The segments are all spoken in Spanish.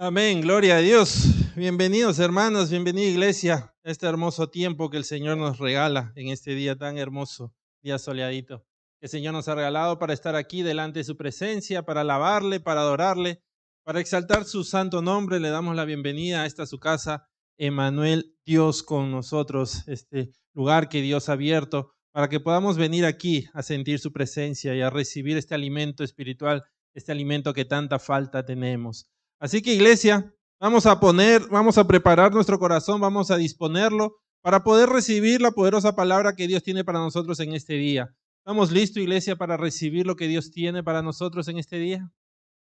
Amén, gloria a Dios. Bienvenidos hermanos, bienvenida iglesia a este hermoso tiempo que el Señor nos regala en este día tan hermoso, día soleadito. Que el Señor nos ha regalado para estar aquí delante de su presencia, para alabarle, para adorarle, para exaltar su santo nombre. Le damos la bienvenida a esta su casa, Emmanuel, Dios con nosotros, este lugar que Dios ha abierto para que podamos venir aquí a sentir su presencia y a recibir este alimento espiritual, este alimento que tanta falta tenemos. Así que iglesia, vamos a preparar nuestro corazón, vamos a disponerlo para poder recibir la poderosa palabra que Dios tiene para nosotros en este día. ¿Estamos listos, iglesia, para recibir lo que Dios tiene para nosotros en este día?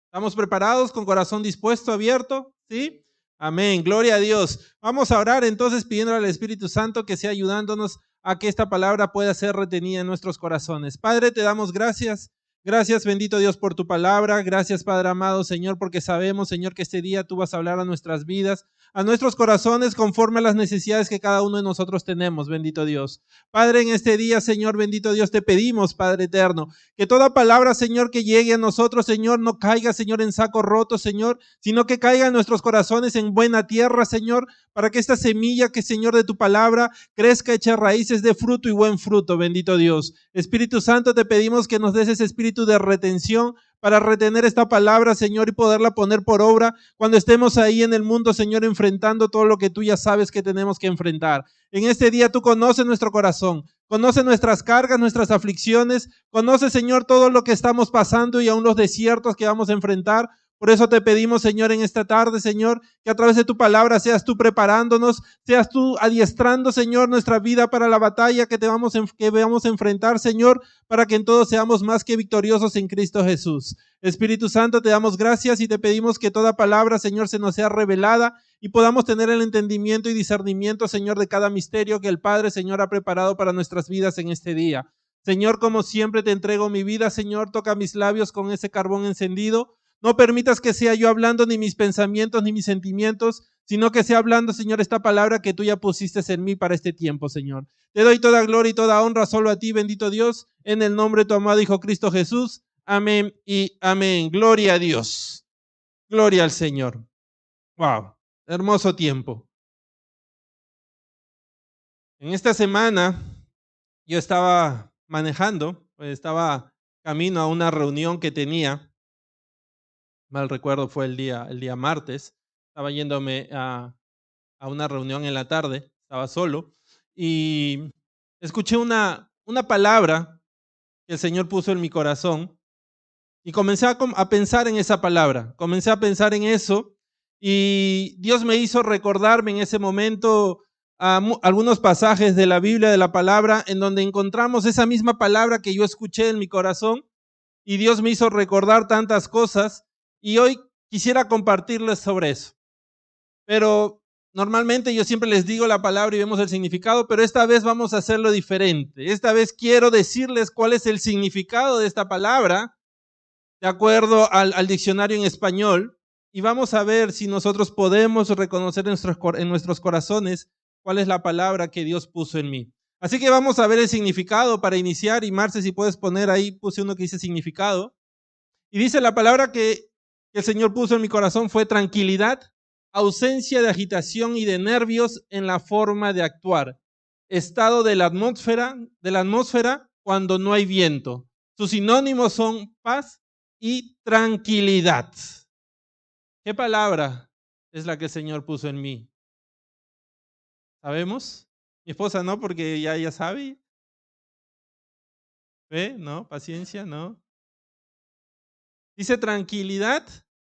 ¿Estamos preparados con corazón dispuesto, abierto? ¿Sí? Amén, gloria a Dios. Vamos a orar entonces pidiendo al Espíritu Santo que sea ayudándonos a que esta palabra pueda ser retenida en nuestros corazones. Padre, te damos gracias. Gracias, bendito Dios, por tu palabra. Gracias, Padre amado, Señor, porque sabemos, Señor, que este día tú vas a hablar a nuestras vidas, a nuestros corazones, conforme a las necesidades que cada uno de nosotros tenemos, bendito Dios. Padre, en este día, Señor, bendito Dios, te pedimos, Padre eterno, que toda palabra, Señor, que llegue a nosotros, Señor, no caiga, Señor, en saco roto, Señor, sino que caiga en nuestros corazones en buena tierra, Señor, para que esta semilla que, Señor, de tu palabra crezca, echa raíces, de fruto y buen fruto, bendito Dios. Espíritu Santo, te pedimos que nos des ese espíritu de retención para retener esta palabra, Señor, y poderla poner por obra cuando estemos ahí en el mundo, Señor, enfrentando todo lo que tú ya sabes que tenemos que enfrentar. En este día tú conoces nuestro corazón, conoces nuestras cargas, nuestras aflicciones, conoces, Señor, todo lo que estamos pasando y aún los desiertos que vamos a enfrentar. Por eso te pedimos, Señor, en esta tarde, Señor, que a través de tu palabra seas tú preparándonos, seas tú adiestrando, Señor, nuestra vida para la batalla que vamos a enfrentar, Señor, para que en todo seamos más que victoriosos en Cristo Jesús. Espíritu Santo, te damos gracias y te pedimos que toda palabra, Señor, se nos sea revelada y podamos tener el entendimiento y discernimiento, Señor, de cada misterio que el Padre, Señor, ha preparado para nuestras vidas en este día. Señor, como siempre te entrego mi vida, Señor, toca mis labios con ese carbón encendido. No permitas que sea yo hablando ni mis pensamientos ni mis sentimientos, sino que sea hablando, Señor, esta palabra que tú ya pusiste en mí para este tiempo, Señor. Te doy toda gloria y toda honra solo a ti, bendito Dios, en el nombre de tu amado Hijo Cristo Jesús. Amén y amén. Gloria a Dios. Gloria al Señor. Wow, hermoso tiempo. En esta semana yo estaba manejando, estaba camino a una reunión que tenía. Mal recuerdo fue el día martes. Estaba yéndome a una reunión en la tarde, estaba solo y escuché una palabra que el Señor puso en mi corazón y comencé a pensar en esa palabra, comencé a pensar en eso y Dios me hizo recordarme en ese momento algunos pasajes de la Biblia, de la palabra, en donde encontramos esa misma palabra que yo escuché en mi corazón y Dios me hizo recordar tantas cosas y hoy quisiera compartirles sobre eso. Pero normalmente yo siempre les digo la palabra y vemos el significado, pero esta vez vamos a hacerlo diferente. Esta vez quiero decirles cuál es el significado de esta palabra, de acuerdo al diccionario en español, y vamos a ver si nosotros podemos reconocer en nuestros corazones cuál es la palabra que Dios puso en mí. Así que vamos a ver el significado para iniciar, y Marce, si puedes poner ahí, puse uno que dice significado, y dice la palabra que el Señor puso en mi corazón fue tranquilidad, ausencia de agitación y de nervios en la forma de actuar, estado de la atmósfera cuando no hay viento. Sus sinónimos son paz y tranquilidad. ¿Qué palabra es la que el Señor puso en mí? ¿Sabemos? Mi esposa no, porque ya sabe. ¿Fe? ¿No? ¿Paciencia? ¿No? Dice tranquilidad,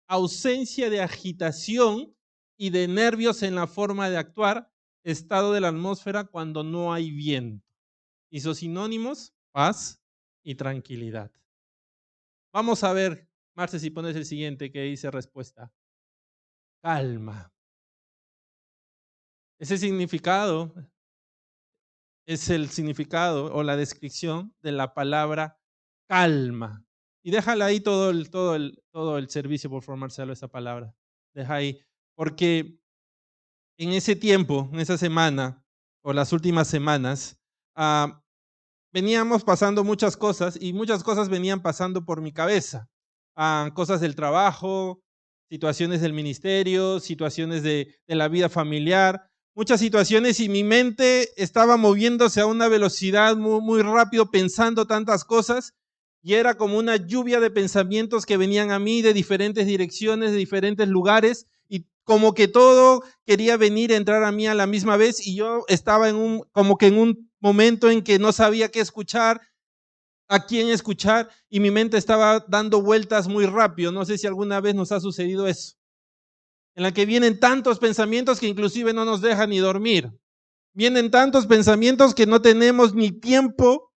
ausencia de agitación y de nervios en la forma de actuar, estado de la atmósfera cuando no hay viento. Y sus sinónimos, paz y tranquilidad. Vamos a ver, Marce, si pones el siguiente que dice respuesta. Calma. Ese significado es el significado o la descripción de la palabra calma. Y déjala ahí todo el servicio, por favor, Marcelo, esa palabra. Deja ahí. Porque en ese tiempo, en esa semana, o las últimas semanas, veníamos pasando muchas cosas y muchas cosas venían pasando por mi cabeza. Cosas del trabajo, situaciones del ministerio, situaciones de la vida familiar, muchas situaciones, y mi mente estaba moviéndose a una velocidad muy, muy rápido, pensando tantas cosas, y era como una lluvia de pensamientos que venían a mí de diferentes direcciones, de diferentes lugares, y como que todo quería venir a entrar a mí a la misma vez, y yo estaba como que en un momento en que no sabía qué escuchar, a quién escuchar, y mi mente estaba dando vueltas muy rápido. No sé si alguna vez nos ha sucedido eso, en la que vienen tantos pensamientos que inclusive no nos dejan ni dormir. Vienen tantos pensamientos que no tenemos ni tiempo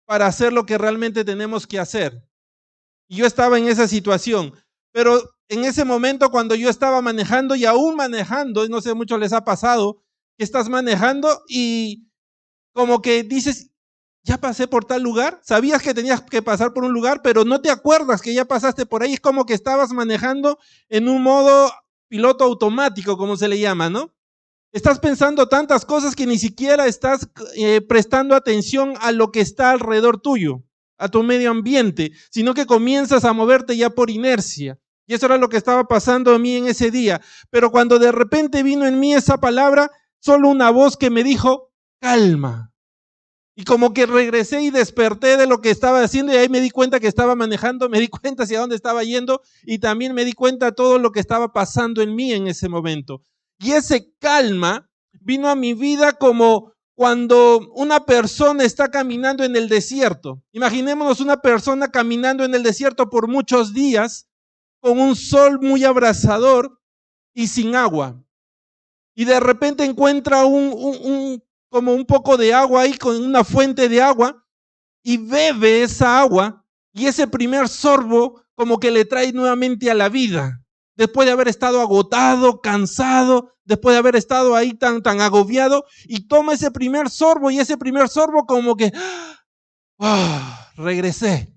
para hacer lo que realmente tenemos que hacer. Y yo estaba en esa situación, pero en ese momento cuando yo estaba manejando y aún manejando, no sé, mucho les ha pasado, que estás manejando y como que dices, ya pasé por tal lugar, sabías que tenías que pasar por un lugar, pero no te acuerdas que ya pasaste por ahí, es como que estabas manejando en un modo piloto automático, como se le llama, ¿no? Estás pensando tantas cosas que ni siquiera estás prestando atención a lo que está alrededor tuyo, a tu medio ambiente, sino que comienzas a moverte ya por inercia. Y eso era lo que estaba pasando a mí en ese día. Pero cuando de repente vino en mí esa palabra, solo una voz que me dijo, calma. Y como que regresé y desperté de lo que estaba haciendo, y ahí me di cuenta que estaba manejando, me di cuenta hacia dónde estaba yendo, y también me di cuenta de todo lo que estaba pasando en mí en ese momento. Y ese calma vino a mi vida como cuando una persona está caminando en el desierto. Imaginémonos una persona caminando en el desierto por muchos días, con un sol muy abrasador y sin agua. Y de repente encuentra como un poco de agua ahí, con una fuente de agua, y bebe esa agua, y ese primer sorbo como que le trae nuevamente a la vida, después de haber estado agotado, cansado, después de haber estado ahí tan agobiado, y toma ese primer sorbo, y ese primer sorbo como que, regresé.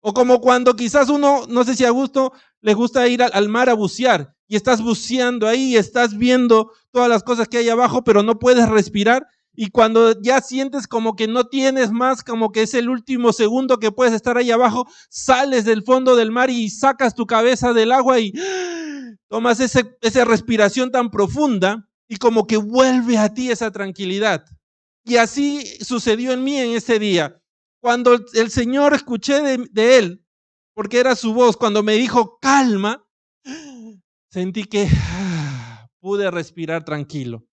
O como cuando quizás uno, no sé si a gusto, le gusta ir al mar a bucear, y estás buceando ahí y estás viendo todas las cosas que hay abajo, pero no puedes respirar, y cuando ya sientes como que no tienes más, como que es el último segundo que puedes estar ahí abajo, sales del fondo del mar y sacas tu cabeza del agua y tomas esa respiración tan profunda, y como que vuelve a ti esa tranquilidad. Y así sucedió en mí en ese día. Cuando el Señor escuché de Él, porque era su voz, cuando me dijo calma, sentí que pude respirar tranquilo.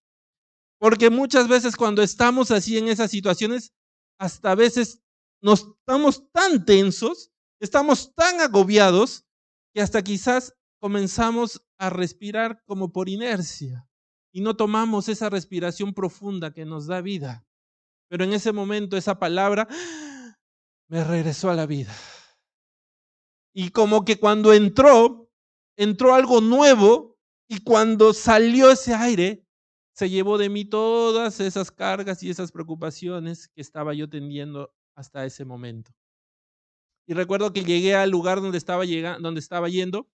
Porque muchas veces cuando estamos así en esas situaciones, hasta a veces nos estamos tan tensos, estamos tan agobiados, que hasta quizás comenzamos a respirar como por inercia y no tomamos esa respiración profunda que nos da vida. Pero en ese momento esa palabra me regresó a la vida. Y como que cuando entró algo nuevo, y cuando salió ese aire, se llevó de mí todas esas cargas y esas preocupaciones que estaba yo teniendo hasta ese momento. Y recuerdo que llegué al lugar donde estaba yendo,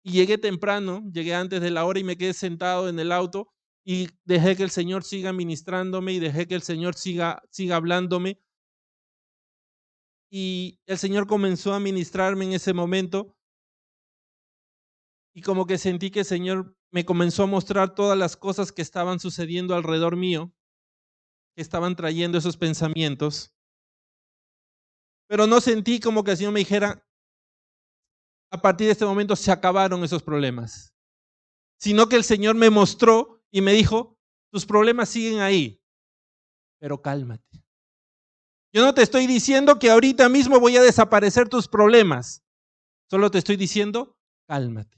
y llegué temprano, llegué antes de la hora, y me quedé sentado en el auto y dejé que el Señor siga ministrándome y dejé que el Señor siga hablándome. Y el Señor comenzó a ministrarme en ese momento, y como que sentí que el Señor me comenzó a mostrar todas las cosas que estaban sucediendo alrededor mío, que estaban trayendo esos pensamientos. Pero no sentí como que el Señor me dijera, a partir de este momento se acabaron esos problemas, sino que el Señor me mostró y me dijo, tus problemas siguen ahí, pero cálmate. Yo no te estoy diciendo que ahorita mismo voy a desaparecer tus problemas, solo te estoy diciendo, cálmate.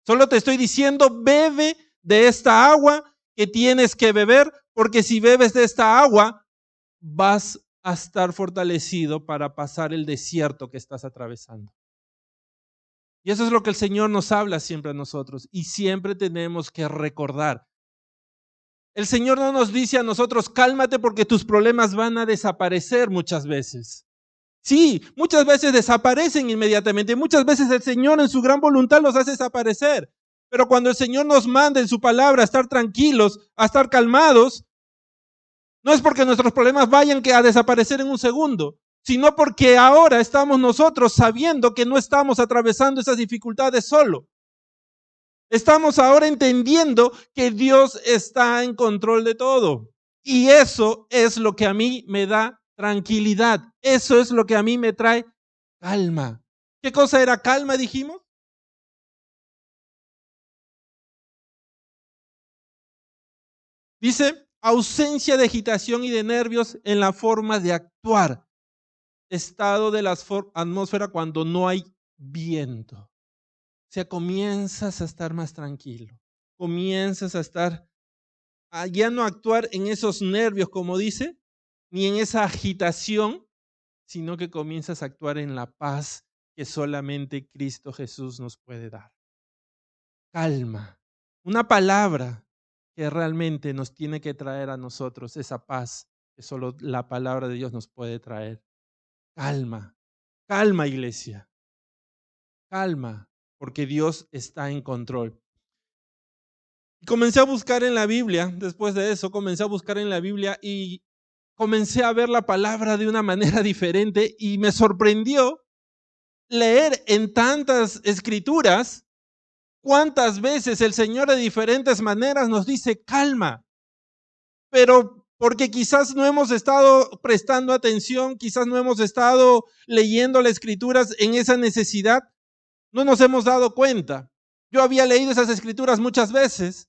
Solo te estoy diciendo, bebe de esta agua que tienes que beber, porque si bebes de esta agua, vas a estar fortalecido para pasar el desierto que estás atravesando. Y eso es lo que el Señor nos habla siempre a nosotros, y siempre tenemos que recordar. El Señor no nos dice a nosotros, cálmate porque tus problemas van a desaparecer muchas veces. Sí, muchas veces desaparecen inmediatamente, muchas veces el Señor en su gran voluntad los hace desaparecer, pero cuando el Señor nos manda en su palabra a estar tranquilos, a estar calmados, no es porque nuestros problemas vayan a desaparecer en un segundo, sino porque ahora estamos nosotros sabiendo que no estamos atravesando esas dificultades solo, Estamos ahora entendiendo que Dios está en control de todo. Y eso es lo que a mí me da tranquilidad. Eso es lo que a mí me trae calma. ¿Qué cosa era calma, dijimos? Dice, ausencia de agitación y de nervios en la forma de actuar. Estado de la atmósfera cuando no hay viento. O sea, comienzas a estar más tranquilo. Comienzas a estar, ya no actuar en esos nervios, como dice, ni en esa agitación, sino que comienzas a actuar en la paz que solamente Cristo Jesús nos puede dar. Calma. Una palabra que realmente nos tiene que traer a nosotros esa paz que solo la palabra de Dios nos puede traer. Calma. Calma, iglesia. Calma, porque Dios está en control. Comencé a buscar en la Biblia, después de eso, comencé a buscar en la Biblia y comencé a ver la palabra de una manera diferente y me sorprendió leer en tantas escrituras cuántas veces el Señor de diferentes maneras nos dice calma, pero porque quizás no hemos estado prestando atención, quizás no hemos estado leyendo las escrituras en esa necesidad, no nos hemos dado cuenta. Yo había leído esas escrituras muchas veces,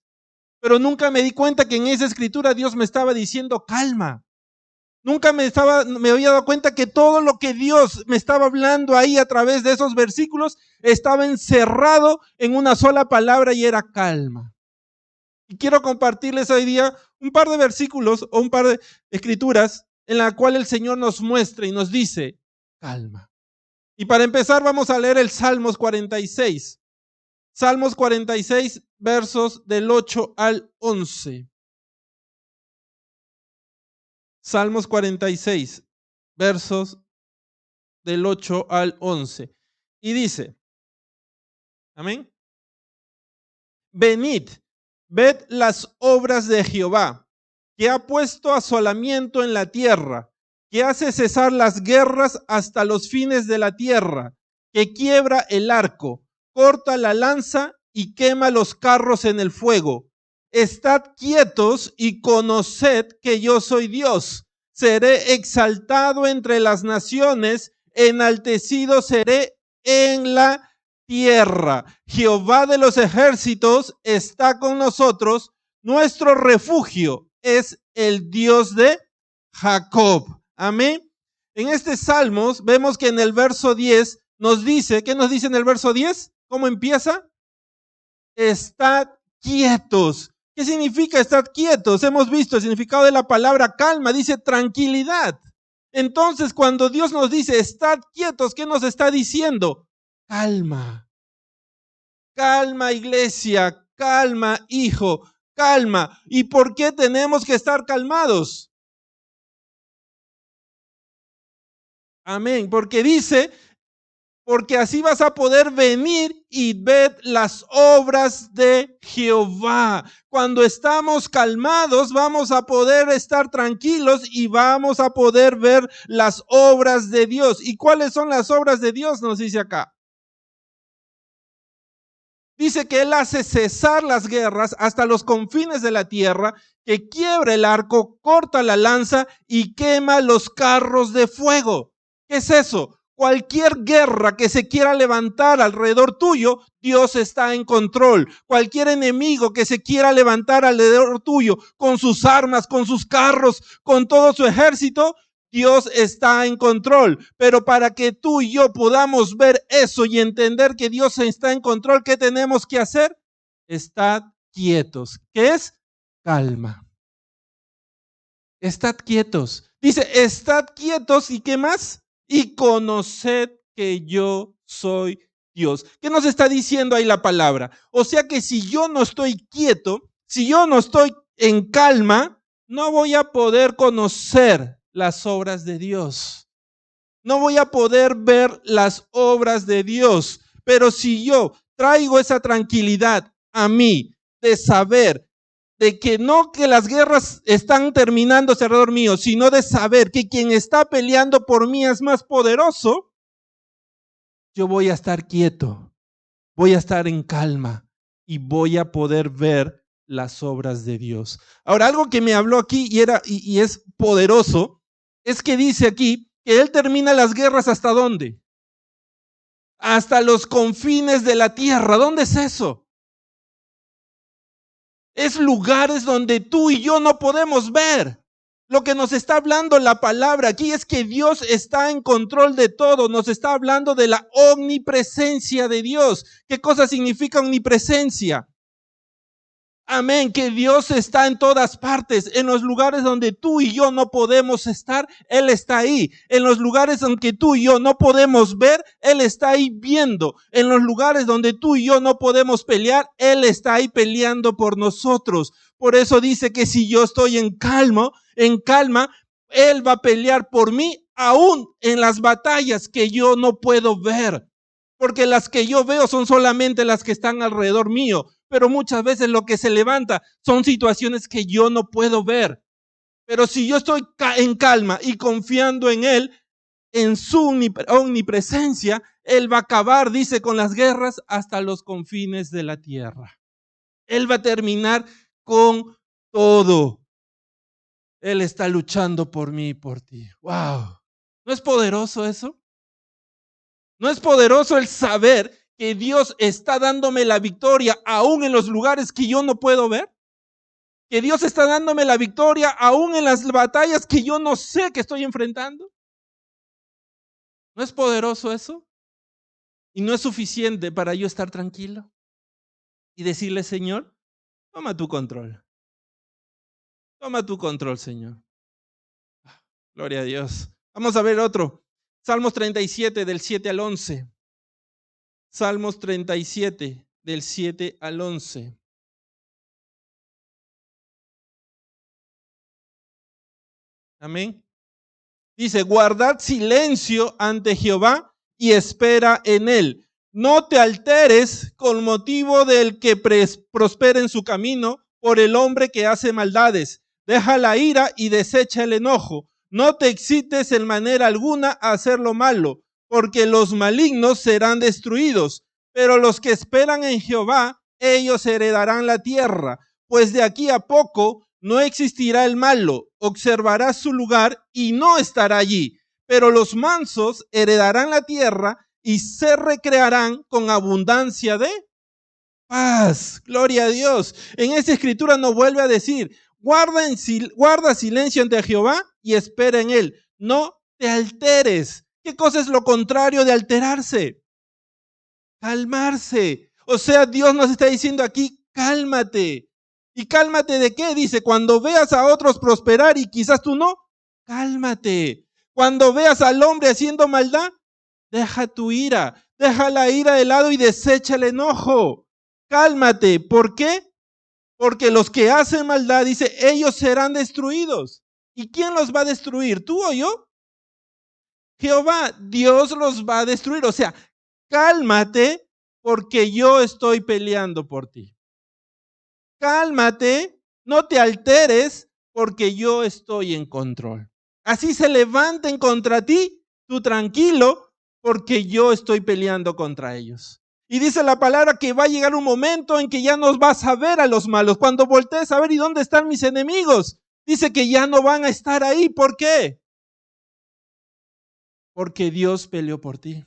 pero nunca me di cuenta que en esa escritura Dios me estaba diciendo calma. Nunca me había dado cuenta que todo lo que Dios me estaba hablando ahí a través de esos versículos estaba encerrado en una sola palabra y era calma. Y quiero compartirles hoy día un par de versículos o un par de escrituras en la cual el Señor nos muestra y nos dice calma. Y para empezar vamos a leer el Salmos 46. Salmos 46, versos del 8 al 11. Salmos 46, versos del 8 al 11. Y dice, amén. Venid, ved las obras de Jehová, que ha puesto asolamiento en la tierra, que hace cesar las guerras hasta los fines de la tierra, que quiebra el arco, corta la lanza y quema los carros en el fuego. Estad quietos y conoced que yo soy Dios. Seré exaltado entre las naciones, enaltecido seré en la tierra. Jehová de los ejércitos está con nosotros. Nuestro refugio es el Dios de Jacob. Amén. En este Salmos vemos que en el verso 10 nos dice, ¿qué nos dice en el verso 10? ¿Cómo empieza? Estad quietos. ¿Qué significa estar quietos? Hemos visto el significado de la palabra calma, dice tranquilidad. Entonces, cuando Dios nos dice estad quietos, ¿qué nos está diciendo? Calma. Calma, iglesia. Calma, hijo. Calma. ¿Y por qué tenemos que estar calmados? Amén. Porque dice, porque así vas a poder venir y ver las obras de Jehová. Cuando estamos calmados, vamos a poder estar tranquilos y vamos a poder ver las obras de Dios. ¿Y cuáles son las obras de Dios? Nos dice acá. Dice que Él hace cesar las guerras hasta los confines de la tierra, que quiebra el arco, corta la lanza y quema los carros de fuego. ¿Qué es eso? Cualquier guerra que se quiera levantar alrededor tuyo, Dios está en control. Cualquier enemigo que se quiera levantar alrededor tuyo, con sus armas, con sus carros, con todo su ejército, Dios está en control. Pero para que tú y yo podamos ver eso y entender que Dios está en control, ¿qué tenemos que hacer? Estad quietos. ¿Qué es? Calma. Estad quietos. Dice, estad quietos y ¿qué más? Y conoced que yo soy Dios. ¿Qué nos está diciendo ahí la palabra? O sea que si yo no estoy quieto, si yo no estoy en calma, no voy a poder conocer las obras de Dios. No voy a poder ver las obras de Dios. Pero si yo traigo esa tranquilidad a mí de saber de que no que las guerras están terminando alrededor mío, sino de saber que quien está peleando por mí es más poderoso, yo voy a estar quieto, voy a estar en calma. y voy a poder ver las obras de Dios. Ahora, algo que me habló aquí y es poderoso, es que dice aquí que Él termina las guerras ¿hasta dónde? Hasta los confines de la tierra. ¿Dónde es eso? Es lugares donde tú y yo no podemos ver. Lo que nos está hablando la palabra aquí es que Dios está en control de todo. Nos está hablando de la omnipresencia de Dios. ¿Qué cosa significa omnipresencia? Amén, que Dios está en todas partes, en los lugares donde tú y yo no podemos estar, Él está ahí. En los lugares donde tú y yo no podemos ver, Él está ahí viendo. En los lugares donde tú y yo no podemos pelear, Él está ahí peleando por nosotros. Por eso dice que si yo estoy en calma, Él va a pelear por mí, aún en las batallas que yo no puedo ver. Porque las que yo veo son solamente las que están alrededor mío. Pero muchas veces lo que se levanta son situaciones que yo no puedo ver. Pero si yo estoy en calma y confiando en Él, en su omnipresencia, Él va a acabar, dice, con las guerras hasta los confines de la tierra. Él va a terminar con todo. Él está luchando por mí y por ti. ¡Wow! ¿No es poderoso eso? ¿No es poderoso el saber que Dios está dándome la victoria aún en los lugares que yo no puedo ver? Que Dios está dándome la victoria aún en las batallas que yo no sé que estoy enfrentando. ¿No es poderoso eso? Y no es suficiente para yo estar tranquilo y decirle, Señor, toma tu control. Toma tu control, Señor. Gloria a Dios. Vamos a ver otro. Salmos 37 del 7 al 11. Salmos 37 del 7 al 11. Amén. Dice, guardad silencio ante Jehová y espera en él. No te alteres con motivo del que prospera en su camino, por el hombre que hace maldades. Deja la ira y desecha el enojo. No te excites en manera alguna a hacer lo malo, porque los malignos serán destruidos. Pero los que esperan en Jehová, ellos heredarán la tierra. Pues de aquí a poco no existirá el malo, observará su lugar y no estará allí. Pero los mansos heredarán la tierra y se recrearán con abundancia de paz. Gloria a Dios. En esta escritura nos vuelve a decir, guarda silencio ante Jehová y espera en él. No te alteres. ¿Qué cosa es lo contrario de alterarse? Calmarse. O sea, Dios nos está diciendo aquí, cálmate. ¿Y cálmate de qué? Dice, cuando veas a otros prosperar y quizás tú no, cálmate. Cuando veas al hombre haciendo maldad, deja tu ira, deja la ira de lado y desecha el enojo. Cálmate. ¿Por qué? Porque los que hacen maldad, dice, ellos serán destruidos. ¿Y quién los va a destruir? ¿Tú o yo? Jehová, Dios los va a destruir. O sea, cálmate porque yo estoy peleando por ti. Cálmate, no te alteres porque yo estoy en control. Así se levanten contra ti, tú tranquilo porque yo estoy peleando contra ellos. Y dice la palabra que va a llegar un momento en que ya no vas a ver a los malos. Cuando voltees a ver y dónde están mis enemigos, dice que ya no van a estar ahí. ¿Por qué? Porque Dios peleó por ti.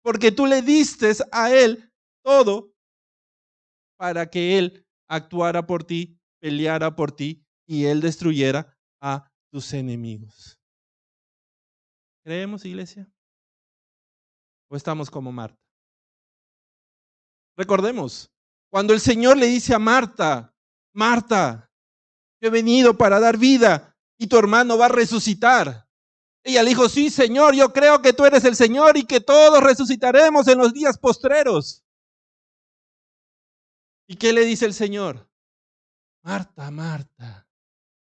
Porque tú le diste a Él todo para que Él actuara por ti, peleara por ti y Él destruyera a tus enemigos. ¿Creemos, iglesia? ¿O estamos como Marta? Recordemos, cuando el Señor le dice a Marta, Marta, yo he venido para dar vida y tu hermano va a resucitar. Ella le dijo, sí, Señor, yo creo que tú eres el Señor y que todos resucitaremos en los días postreros. ¿Y qué le dice el Señor? Marta, Marta,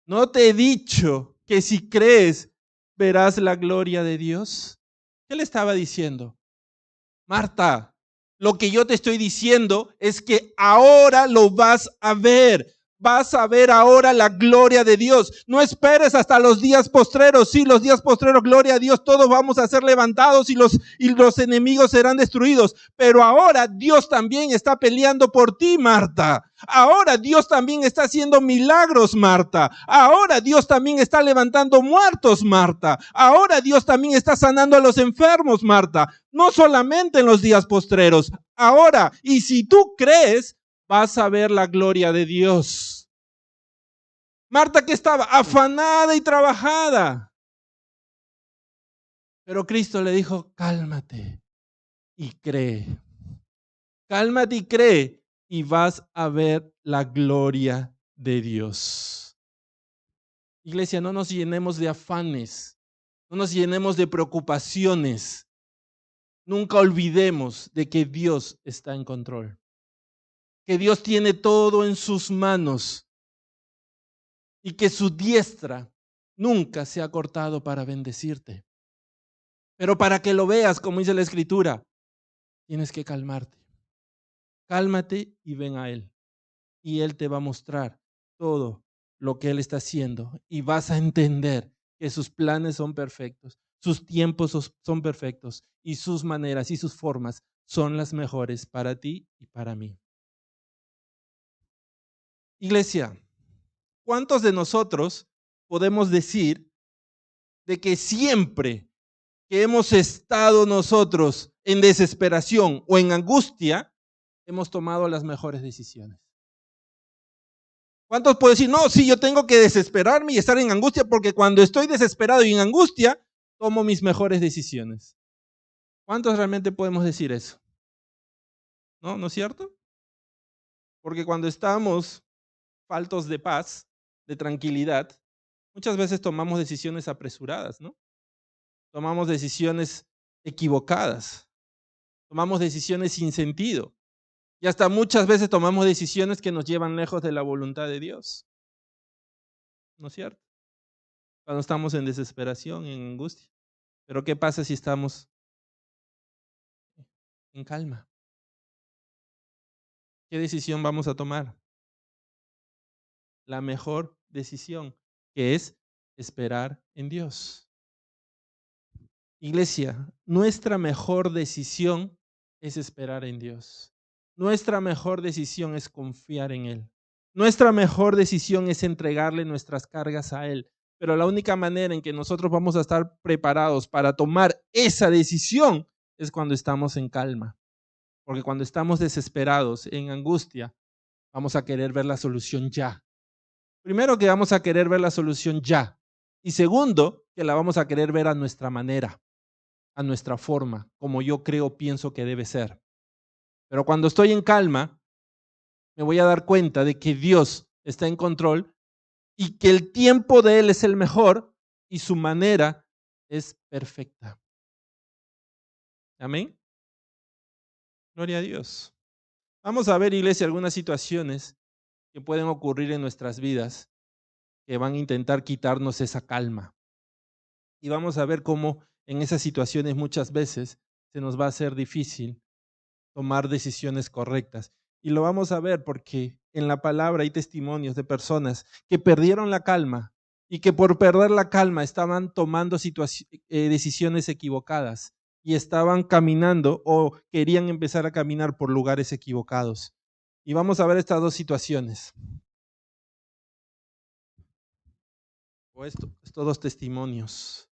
¿no te he dicho que si crees verás la gloria de Dios? ¿Qué le estaba diciendo? Marta, lo que yo te estoy diciendo es que ahora lo vas a ver. vas a ver ahora la gloria de Dios. No esperes hasta los días postreros. Sí, los días postreros, gloria a Dios, todos vamos a ser levantados y los enemigos serán destruidos. Pero ahora Dios también está peleando por ti, Marta. Ahora Dios también está haciendo milagros, Marta. Ahora Dios también está levantando muertos, Marta. Ahora Dios también está sanando a los enfermos, Marta. No solamente en los días postreros. Ahora, y si tú crees, vas a ver la gloria de Dios. Marta, que estaba afanada y trabajada. Pero Cristo le dijo, cálmate y cree. Cálmate y cree y vas a ver la gloria de Dios. Iglesia, no nos llenemos de afanes, no nos llenemos de preocupaciones. Nunca olvidemos de que Dios está en control, que Dios tiene todo en sus manos y que su diestra nunca se ha cortado para bendecirte. Pero para que lo veas, como dice la Escritura, tienes que calmarte. Cálmate y ven a Él. Y Él te va a mostrar todo lo que Él está haciendo. Y vas a entender que sus planes son perfectos, sus tiempos son perfectos y sus maneras y sus formas son las mejores para ti y para mí. Iglesia, ¿cuántos de nosotros podemos decir de que siempre que hemos estado nosotros en desesperación o en angustia, hemos tomado las mejores decisiones? ¿Cuántos pueden decir, no, sí, yo tengo que desesperarme y estar en angustia porque cuando estoy desesperado y en angustia, tomo mis mejores decisiones? ¿Cuántos realmente podemos decir eso? ¿No? ¿No es cierto? Porque cuando estamos faltos de paz, de tranquilidad, muchas veces tomamos decisiones apresuradas, ¿no? Tomamos decisiones equivocadas, tomamos decisiones sin sentido y hasta muchas veces tomamos decisiones que nos llevan lejos de la voluntad de Dios. ¿No es cierto? Cuando estamos en desesperación, en angustia. Pero ¿qué pasa si estamos en calma? ¿Qué decisión vamos a tomar? La mejor decisión, que es esperar en Dios. Iglesia, nuestra mejor decisión es esperar en Dios. Nuestra mejor decisión es confiar en Él. Nuestra mejor decisión es entregarle nuestras cargas a Él. Pero la única manera en que nosotros vamos a estar preparados para tomar esa decisión es cuando estamos en calma. Porque cuando estamos desesperados, en angustia, vamos a querer ver la solución ya. Primero, que vamos a querer ver la solución ya. Y segundo, que la vamos a querer ver a nuestra manera, a nuestra forma, como yo pienso que debe ser. Pero cuando estoy en calma, me voy a dar cuenta de que Dios está en control y que el tiempo de Él es el mejor y su manera es perfecta. Amén. Gloria a Dios. Vamos a ver, iglesia, algunas situaciones que pueden ocurrir en nuestras vidas que van a intentar quitarnos esa calma. Y vamos a ver cómo en esas situaciones muchas veces se nos va a hacer difícil tomar decisiones correctas. Y lo vamos a ver porque en la palabra hay testimonios de personas que perdieron la calma y que por perder la calma estaban tomando decisiones equivocadas y estaban caminando o querían empezar a caminar por lugares equivocados. Y vamos a ver estas dos situaciones. O estos dos testimonios.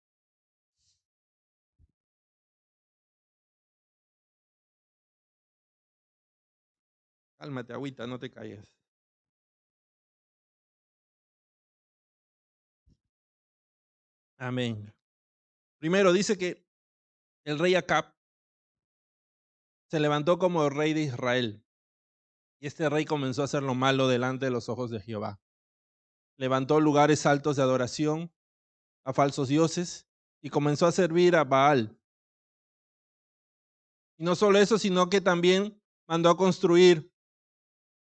Cálmate, agüita, no te calles. Amén. Primero dice que el rey Acab se levantó como rey de Israel. Y este rey comenzó a hacer lo malo delante de los ojos de Jehová. Levantó lugares altos de adoración a falsos dioses y comenzó a servir a Baal. Y no solo eso, sino que también mandó a construir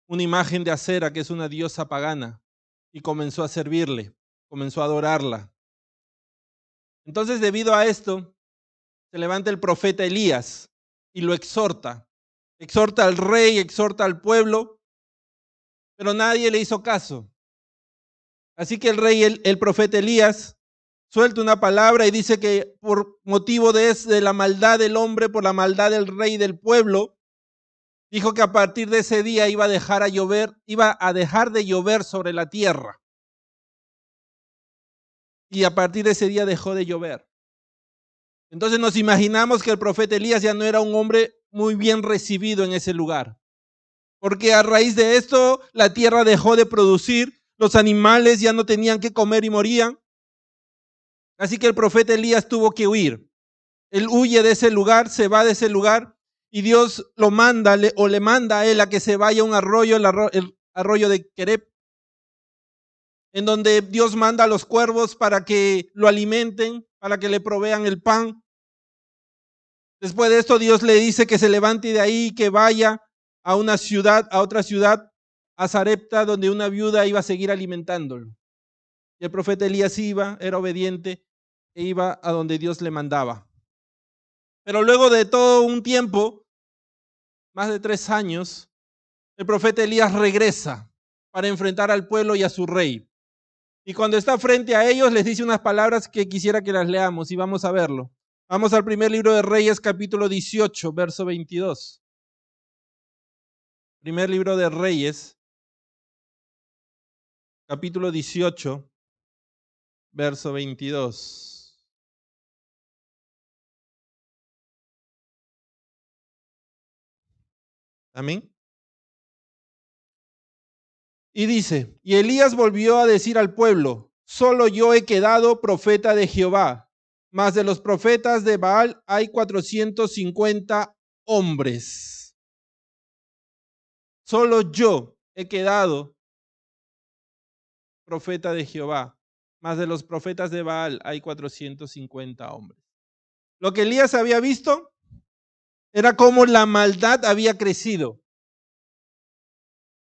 una imagen de Acera, que es una diosa pagana, y comenzó a servirle, comenzó a adorarla. Entonces, debido a esto, se levanta el profeta Elías y lo exhorta. Exhorta al rey, exhorta al pueblo, pero nadie le hizo caso. Así que el rey, el profeta Elías, suelta una palabra y dice que por motivo de la maldad del hombre, por la maldad del rey y del pueblo, dijo que a partir de ese día iba a dejar de llover sobre la tierra. Y a partir de ese día dejó de llover. Entonces nos imaginamos que el profeta Elías ya no era un hombre muy bien recibido en ese lugar. Porque a raíz de esto la tierra dejó de producir, los animales ya no tenían que comer y morían. Así que el profeta Elías tuvo que huir. Él huye de ese lugar, se va de ese lugar y Dios le manda a él a que se vaya a un arroyo, el arroyo de Querep, en donde Dios manda a los cuervos para que lo alimenten, para que le provean el pan. Después de esto Dios le dice que se levante de ahí y que vaya a una ciudad, a otra ciudad, a Sarepta, donde una viuda iba a seguir alimentándolo. Y el profeta Elías iba, era obediente e iba a donde Dios le mandaba. Pero luego de todo un tiempo, más de 3 años, el profeta Elías regresa para enfrentar al pueblo y a su rey. Y cuando está frente a ellos les dice unas palabras que quisiera que las leamos y vamos a verlo. Vamos al primer libro de Reyes, capítulo 18, verso 22. Primer libro de Reyes, capítulo 18, verso 22. Amén. Y dice, y Elías volvió a decir al pueblo, solo yo he quedado profeta de Jehová, mas de los profetas de Baal hay 450 hombres. Solo yo he quedado profeta de Jehová, mas de los profetas de Baal hay 450 hombres. Lo que Elías había visto era cómo la maldad había crecido.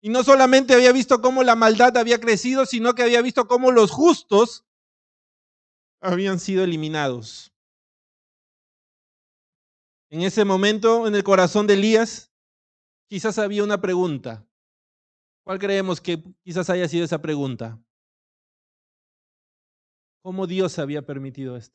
Y no solamente había visto cómo la maldad había crecido, sino que había visto cómo los justos habían sido eliminados. En ese momento, en el corazón de Elías, quizás había una pregunta. ¿Cuál creemos que quizás haya sido esa pregunta? ¿Cómo Dios había permitido esto?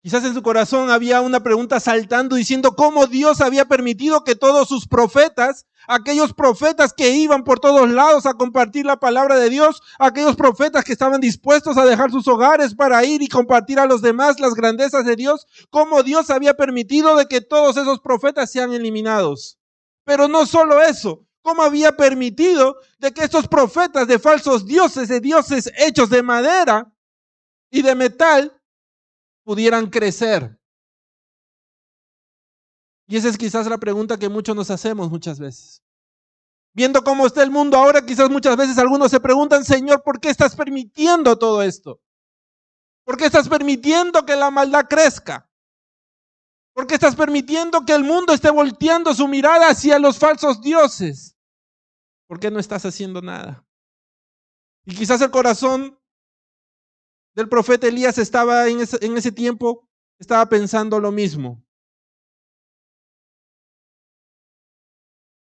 Quizás en su corazón había una pregunta saltando diciendo cómo Dios había permitido que todos sus profetas, aquellos profetas que iban por todos lados a compartir la palabra de Dios, aquellos profetas que estaban dispuestos a dejar sus hogares para ir y compartir a los demás las grandezas de Dios, cómo Dios había permitido de que todos esos profetas sean eliminados. Pero no solo eso, cómo había permitido de que estos profetas de falsos dioses, de dioses hechos de madera y de metal, pudieran crecer. Y esa es quizás la pregunta que muchos nos hacemos muchas veces. Viendo cómo está el mundo ahora, quizás muchas veces algunos se preguntan, Señor, ¿por qué estás permitiendo todo esto? ¿Por qué estás permitiendo que la maldad crezca? ¿Por qué estás permitiendo que el mundo esté volteando su mirada hacia los falsos dioses? ¿Por qué no estás haciendo nada? Y quizás el corazón del profeta Elías estaba en ese tiempo, estaba pensando lo mismo.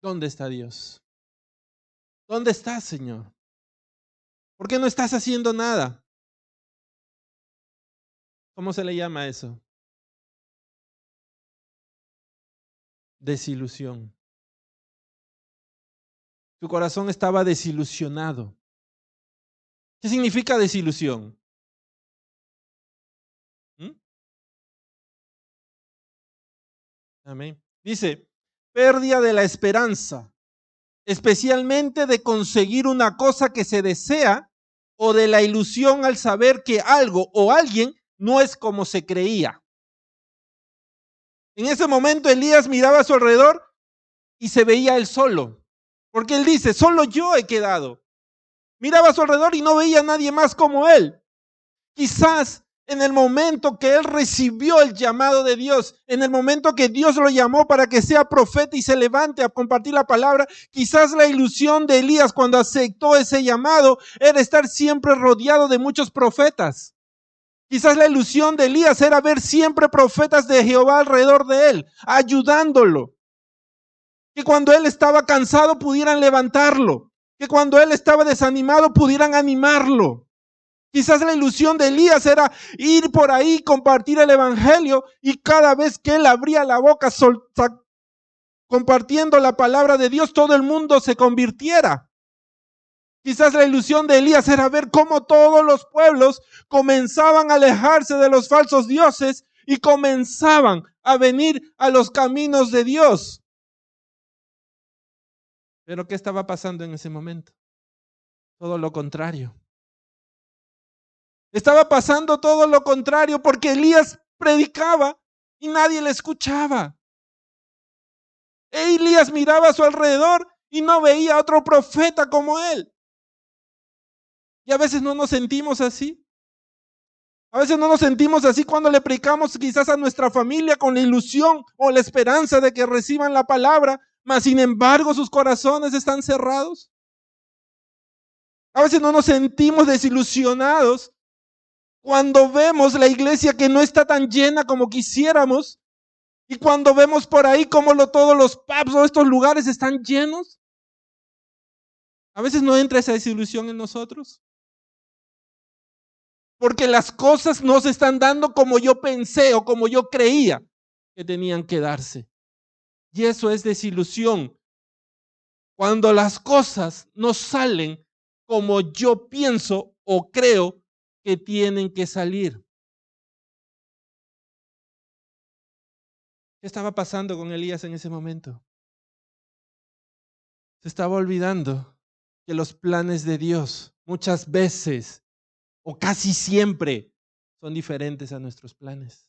¿Dónde está Dios? ¿Dónde estás, Señor? ¿Por qué no estás haciendo nada? ¿Cómo se le llama eso? Desilusión. Su corazón estaba desilusionado. ¿Qué significa desilusión? Amén. Dice, pérdida de la esperanza, especialmente de conseguir una cosa que se desea o de la ilusión al saber que algo o alguien no es como se creía. En ese momento Elías miraba a su alrededor y se veía él solo, porque él dice, solo yo he quedado. Miraba a su alrededor y no veía a nadie más como él. Quizás en el momento que él recibió el llamado de Dios, en el momento que Dios lo llamó para que sea profeta y se levante a compartir la palabra, quizás la ilusión de Elías cuando aceptó ese llamado era estar siempre rodeado de muchos profetas. Quizás la ilusión de Elías era ver siempre profetas de Jehová alrededor de él, ayudándolo. Que cuando él estaba cansado pudieran levantarlo. Que cuando él estaba desanimado pudieran animarlo. Quizás la ilusión de Elías era ir por ahí, compartir el evangelio, y cada vez que él abría la boca compartiendo la palabra de Dios, todo el mundo se convirtiera. Quizás la ilusión de Elías era ver cómo todos los pueblos comenzaban a alejarse de los falsos dioses y comenzaban a venir a los caminos de Dios. Pero ¿qué estaba pasando en ese momento? Todo lo contrario. Estaba pasando todo lo contrario porque Elías predicaba y nadie le escuchaba. Elías miraba a su alrededor y no veía a otro profeta como él. Y a veces no nos sentimos así. A veces no nos sentimos así cuando le predicamos quizás a nuestra familia con la ilusión o la esperanza de que reciban la palabra, mas sin embargo sus corazones están cerrados. A veces no nos sentimos desilusionados cuando vemos la iglesia que no está tan llena como quisiéramos y cuando vemos por ahí como todos los pubs o estos lugares están llenos. A veces no entra esa desilusión en nosotros. Porque las cosas no se están dando como yo pensé o como yo creía que tenían que darse. Y eso es desilusión. Cuando las cosas no salen como yo pienso o creo que tienen que salir. ¿Qué estaba pasando con Elías en ese momento? Se estaba olvidando que los planes de Dios muchas veces o casi siempre son diferentes a nuestros planes.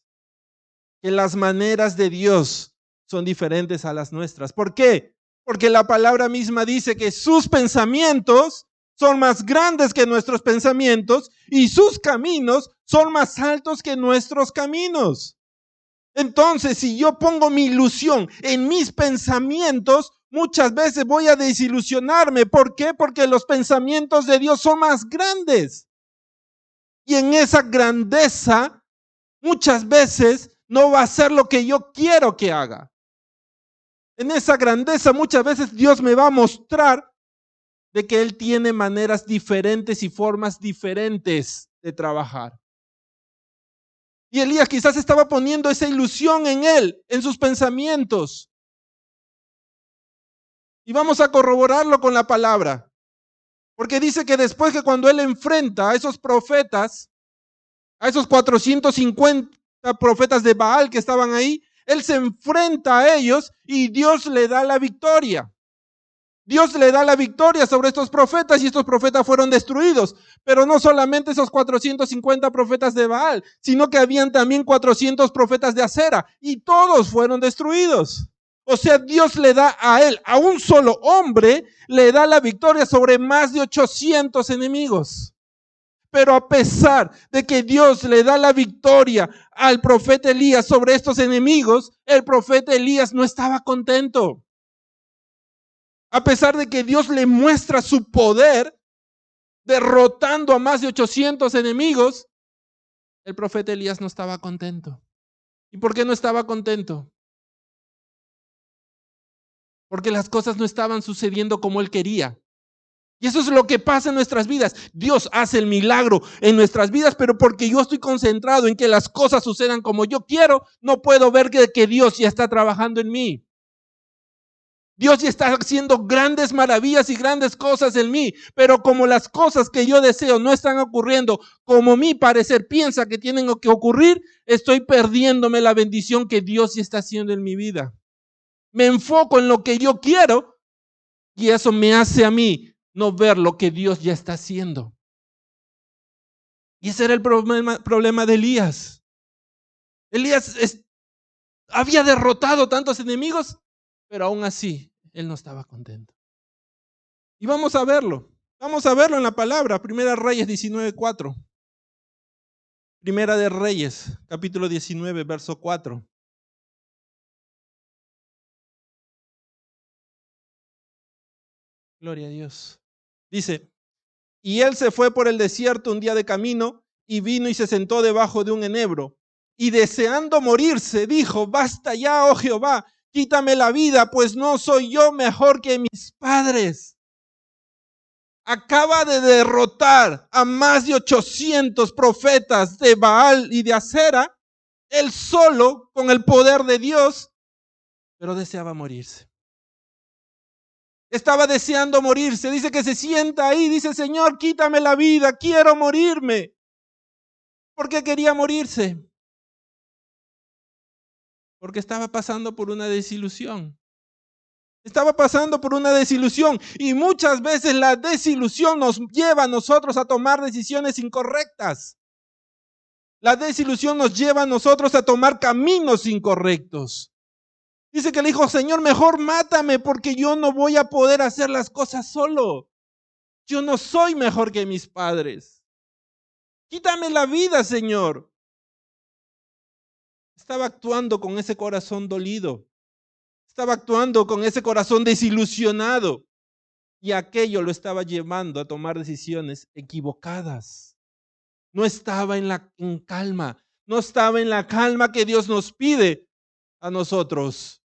Que las maneras de Dios son diferentes a las nuestras. ¿Por qué? Porque la palabra misma dice que sus pensamientos son más grandes que nuestros pensamientos y sus caminos son más altos que nuestros caminos. Entonces, si yo pongo mi ilusión en mis pensamientos, muchas veces voy a desilusionarme. ¿Por qué? Porque los pensamientos de Dios son más grandes. Y en esa grandeza, muchas veces no va a ser lo que yo quiero que haga. En esa grandeza, muchas veces Dios me va a mostrar de que Él tiene maneras diferentes y formas diferentes de trabajar. Y Elías quizás estaba poniendo esa ilusión en él, en sus pensamientos. Y vamos a corroborarlo con la palabra. Porque dice que después que cuando él enfrenta a esos profetas, a esos 450 profetas de Baal que estaban ahí, él se enfrenta a ellos y Dios le da la victoria. Dios le da la victoria sobre estos profetas y estos profetas fueron destruidos. Pero no solamente esos 450 profetas de Baal, sino que habían también 400 profetas de Acera y todos fueron destruidos. O sea, Dios le da a él, a un solo hombre, le da la victoria sobre más de 800 enemigos. Pero a pesar de que Dios le da la victoria al profeta Elías sobre estos enemigos, el profeta Elías no estaba contento. A pesar de que Dios le muestra su poder, derrotando a más de 800 enemigos, el profeta Elías no estaba contento. ¿Y por qué no estaba contento? Porque las cosas no estaban sucediendo como él quería. Y eso es lo que pasa en nuestras vidas. Dios hace el milagro en nuestras vidas, pero porque yo estoy concentrado en que las cosas sucedan como yo quiero, no puedo ver que Dios ya está trabajando en mí. Dios ya está haciendo grandes maravillas y grandes cosas en mí, pero como las cosas que yo deseo no están ocurriendo como mi parecer piensa que tienen que ocurrir, estoy perdiéndome la bendición que Dios ya está haciendo en mi vida. Me enfoco en lo que yo quiero y eso me hace a mí no ver lo que Dios ya está haciendo. Y ese era el problema de Elías. Elías había derrotado tantos enemigos, pero aún así, él no estaba contento. Y vamos a verlo en la palabra, Primera Reyes 19:4. Primera de Reyes, capítulo 19, verso 4. Gloria a Dios. Dice, y él se fue por el desierto un día de camino, y vino y se sentó debajo de un enebro, y deseando morirse, dijo, basta ya, oh Jehová, quítame la vida, pues no soy yo mejor que mis padres. Acaba de derrotar a más de 800 profetas de Baal y de Acera, él solo con el poder de Dios, pero deseaba morirse. Estaba deseando morirse. Dice que se sienta ahí, dice: Señor, quítame la vida, quiero morirme. ¿Por qué quería morirse? Porque estaba pasando por una desilusión. Estaba pasando por una desilusión, y muchas veces la desilusión nos lleva a nosotros a tomar decisiones incorrectas. La desilusión nos lleva a nosotros a tomar caminos incorrectos. Dice que le dijo: Señor, mejor mátame, porque yo no voy a poder hacer las cosas solo. Yo no soy mejor que mis padres. Quítame la vida, Señor. Estaba actuando con ese corazón dolido. Estaba actuando con ese corazón desilusionado. Y aquello lo estaba llevando a tomar decisiones equivocadas. No estaba en calma. No estaba en la calma que Dios nos pide a nosotros.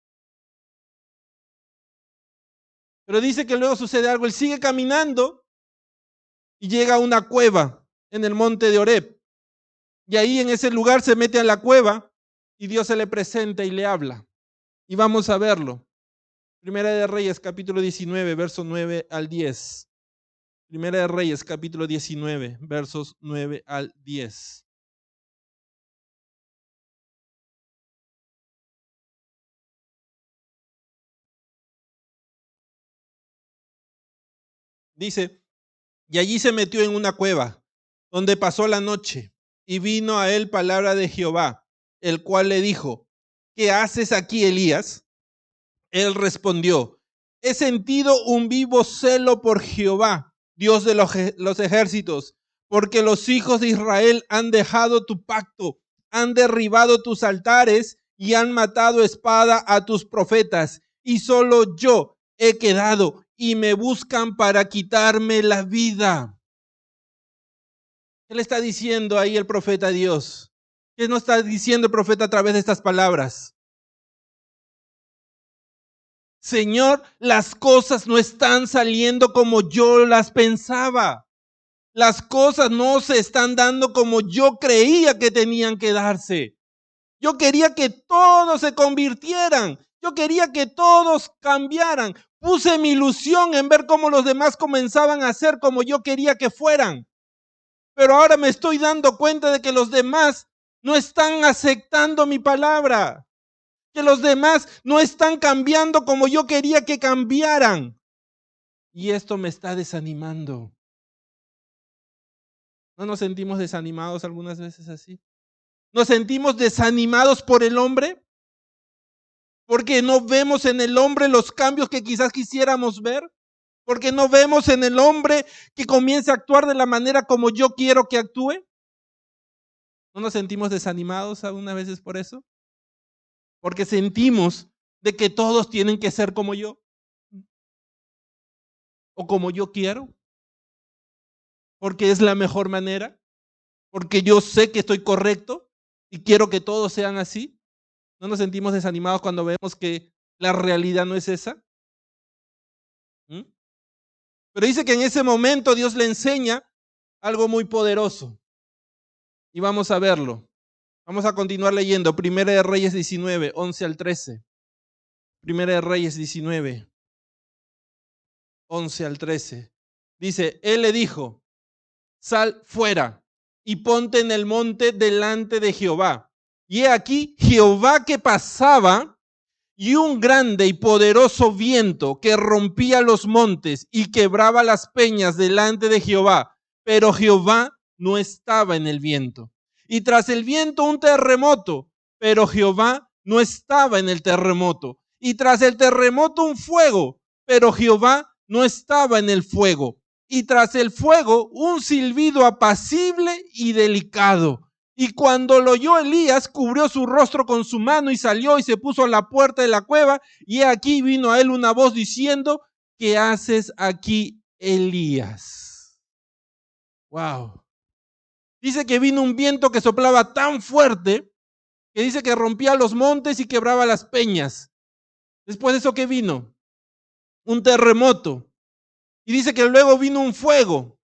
Pero dice que luego sucede algo. Él sigue caminando y llega a una cueva en el monte de Horeb. Y ahí en ese lugar se mete a la cueva y Dios se le presenta y le habla. Y vamos a verlo. Primera de Reyes, capítulo 19, versos 9 al 10. Primera de Reyes, capítulo 19, versos 9 al 10. Dice: y allí se metió en una cueva, donde pasó la noche, y vino a él palabra de Jehová, el cual le dijo: ¿qué haces aquí, Elías? Él respondió: he sentido un vivo celo por Jehová, Dios de los ejércitos, porque los hijos de Israel han dejado tu pacto, han derribado tus altares y han matado a espada a tus profetas, y solo yo he quedado y me buscan para quitarme la vida. ¿Qué le está diciendo ahí el profeta a Dios? ¿Qué nos está diciendo el profeta a través de estas palabras? Señor, las cosas no están saliendo como yo las pensaba. Las cosas no se están dando como yo creía que tenían que darse. Yo quería que todos se convirtieran. Yo quería que todos cambiaran. Puse mi ilusión en ver cómo los demás comenzaban a ser como yo quería que fueran. Pero ahora me estoy dando cuenta de que los demás no están aceptando mi palabra. Que los demás no están cambiando como yo quería que cambiaran. Y esto me está desanimando. ¿No nos sentimos desanimados algunas veces así? ¿Nos sentimos desanimados por el hombre? Porque no vemos en el hombre los cambios que quizás quisiéramos ver. Porque no vemos en el hombre que comience a actuar de la manera como yo quiero que actúe. ¿No nos sentimos desanimados algunas veces por eso? Porque sentimos de que todos tienen que ser como yo. O como yo quiero. Porque es la mejor manera. Porque yo sé que estoy correcto y quiero que todos sean así. ¿No nos sentimos desanimados cuando vemos que la realidad no es esa? ¿Mm? Pero dice que en ese momento Dios le enseña algo muy poderoso. Y vamos a verlo. Vamos a continuar leyendo. Primera de Reyes 19, 11 al 13. Primera de Reyes 19, 11 al 13. Dice: él le dijo: sal fuera y ponte en el monte delante de Jehová. Y he aquí Jehová que pasaba, y un grande y poderoso viento que rompía los montes y quebraba las peñas delante de Jehová. Pero Jehová no estaba en el viento. Y tras el viento un terremoto, pero Jehová no estaba en el terremoto. Y tras el terremoto un fuego, pero Jehová no estaba en el fuego. Y tras el fuego un silbido apacible y delicado. Y cuando lo oyó Elías, cubrió su rostro con su mano y salió y se puso a la puerta de la cueva. Y aquí vino a él una voz diciendo: ¿qué haces aquí, Elías? Wow. Dice que vino un viento que soplaba tan fuerte que dice que rompía los montes y quebraba las peñas. Después de eso, ¿qué vino? Un terremoto. Y dice que luego vino un fuego.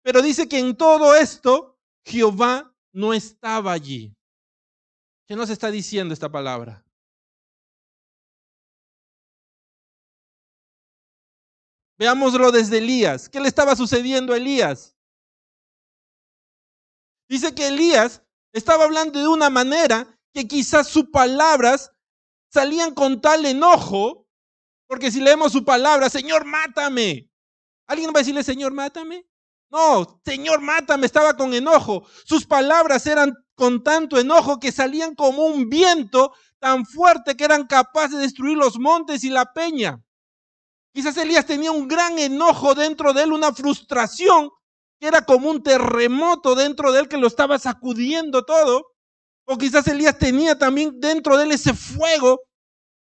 Pero dice que en todo esto Jehová no estaba allí. ¿Qué nos está diciendo esta palabra? Veámoslo desde Elías. ¿Qué le estaba sucediendo a Elías? Dice que Elías estaba hablando de una manera que quizás sus palabras salían con tal enojo, porque si leemos su palabra, Señor, mátame. ¿Alguien va a decirle, Señor, mátame? No, Señor, mátame, estaba con enojo. Sus palabras eran con tanto enojo que salían como un viento tan fuerte que eran capaces de destruir los montes y la peña. Quizás Elías tenía un gran enojo dentro de él, una frustración que era como un terremoto dentro de él que lo estaba sacudiendo todo. O quizás Elías tenía también dentro de él ese fuego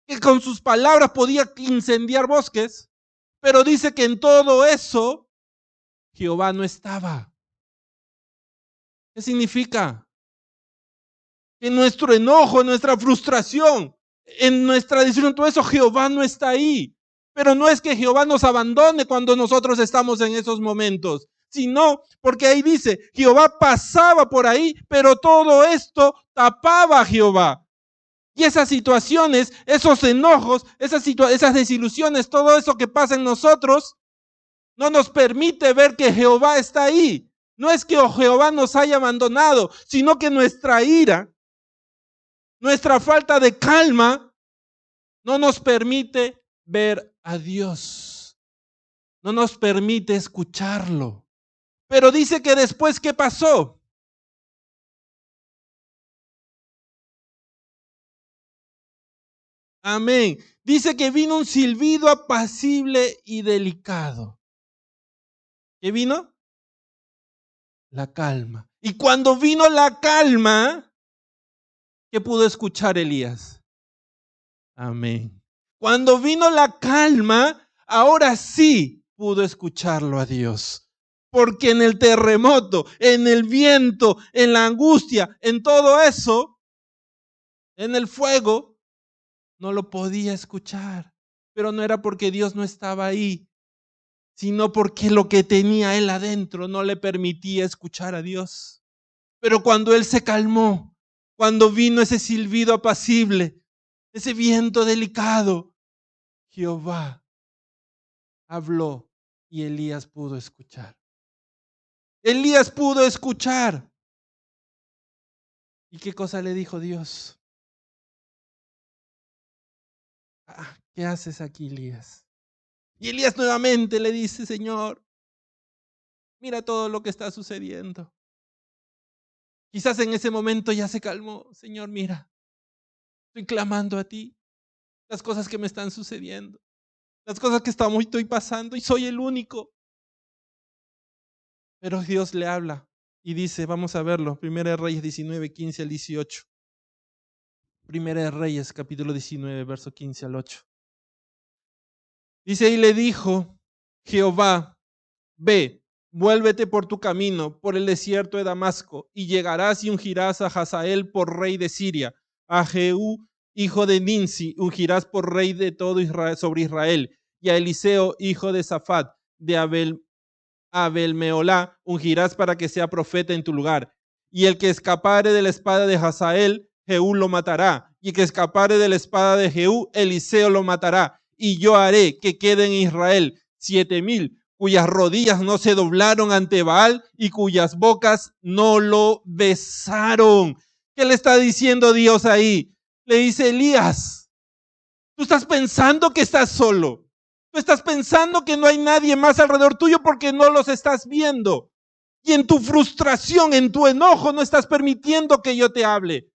que con sus palabras podía incendiar bosques. Pero dice que en todo eso Jehová no estaba. ¿Qué significa? Que en nuestro enojo, en nuestra frustración, en nuestra decisión, todo eso, Jehová no está ahí. Pero no es que Jehová nos abandone cuando nosotros estamos en esos momentos, sino porque ahí dice, Jehová pasaba por ahí, pero todo esto tapaba a Jehová. Y esas situaciones, esos enojos, esas desilusiones, todo eso que pasa en nosotros, no nos permite ver que Jehová está ahí. No es que Jehová nos haya abandonado, sino que nuestra ira, nuestra falta de calma, no nos permite ver a Dios. No nos permite escucharlo. Pero dice que después, ¿qué pasó? Amén. Dice que vino un silbido apacible y delicado. ¿Qué vino? La calma. Y cuando vino la calma, ¿qué pudo escuchar Elías? Amén. Cuando vino la calma, ahora sí pudo escucharlo a Dios. Porque en el terremoto, en el viento, en la angustia, en todo eso, en el fuego, no lo podía escuchar. Pero no era porque Dios no estaba ahí, sino porque lo que tenía él adentro no le permitía escuchar a Dios. Pero cuando él se calmó, cuando vino ese silbido apacible, ese viento delicado, Jehová habló y Elías pudo escuchar. Elías pudo escuchar. ¿Y qué cosa le dijo Dios? ¿Qué haces aquí, Elías? Y Elías nuevamente le dice, Señor, mira todo lo que está sucediendo. Quizás en ese momento ya se calmó. Señor, mira, estoy clamando a ti. Las cosas que me están sucediendo. Las cosas que estoy pasando y soy el único. Pero Dios le habla y dice, vamos a verlo, 1 Reyes 19, 15 al 18. 1 Reyes, capítulo 19, verso 15 al 8. Dice, y le dijo Jehová, ve, vuélvete por tu camino, por el desierto de Damasco, y llegarás y ungirás a Hazael por rey de Siria, a Jehú, hijo de Ninsi, ungirás por rey de todo Israel, sobre Israel, y a Eliseo, hijo de Safat, de Abel-Meolá, ungirás para que sea profeta en tu lugar. Y el que escapare de la espada de Hazael, Jehú lo matará. Y el que escapare de la espada de Jehú, Eliseo lo matará. Y yo haré que quede en Israel 7,000, cuyas rodillas no se doblaron ante Baal y cuyas bocas no lo besaron. ¿Qué le está diciendo Dios ahí? Le dice, Elías, tú estás pensando que estás solo. Tú estás pensando que no hay nadie más alrededor tuyo porque no los estás viendo. Y en tu frustración, en tu enojo, no estás permitiendo que yo te hable.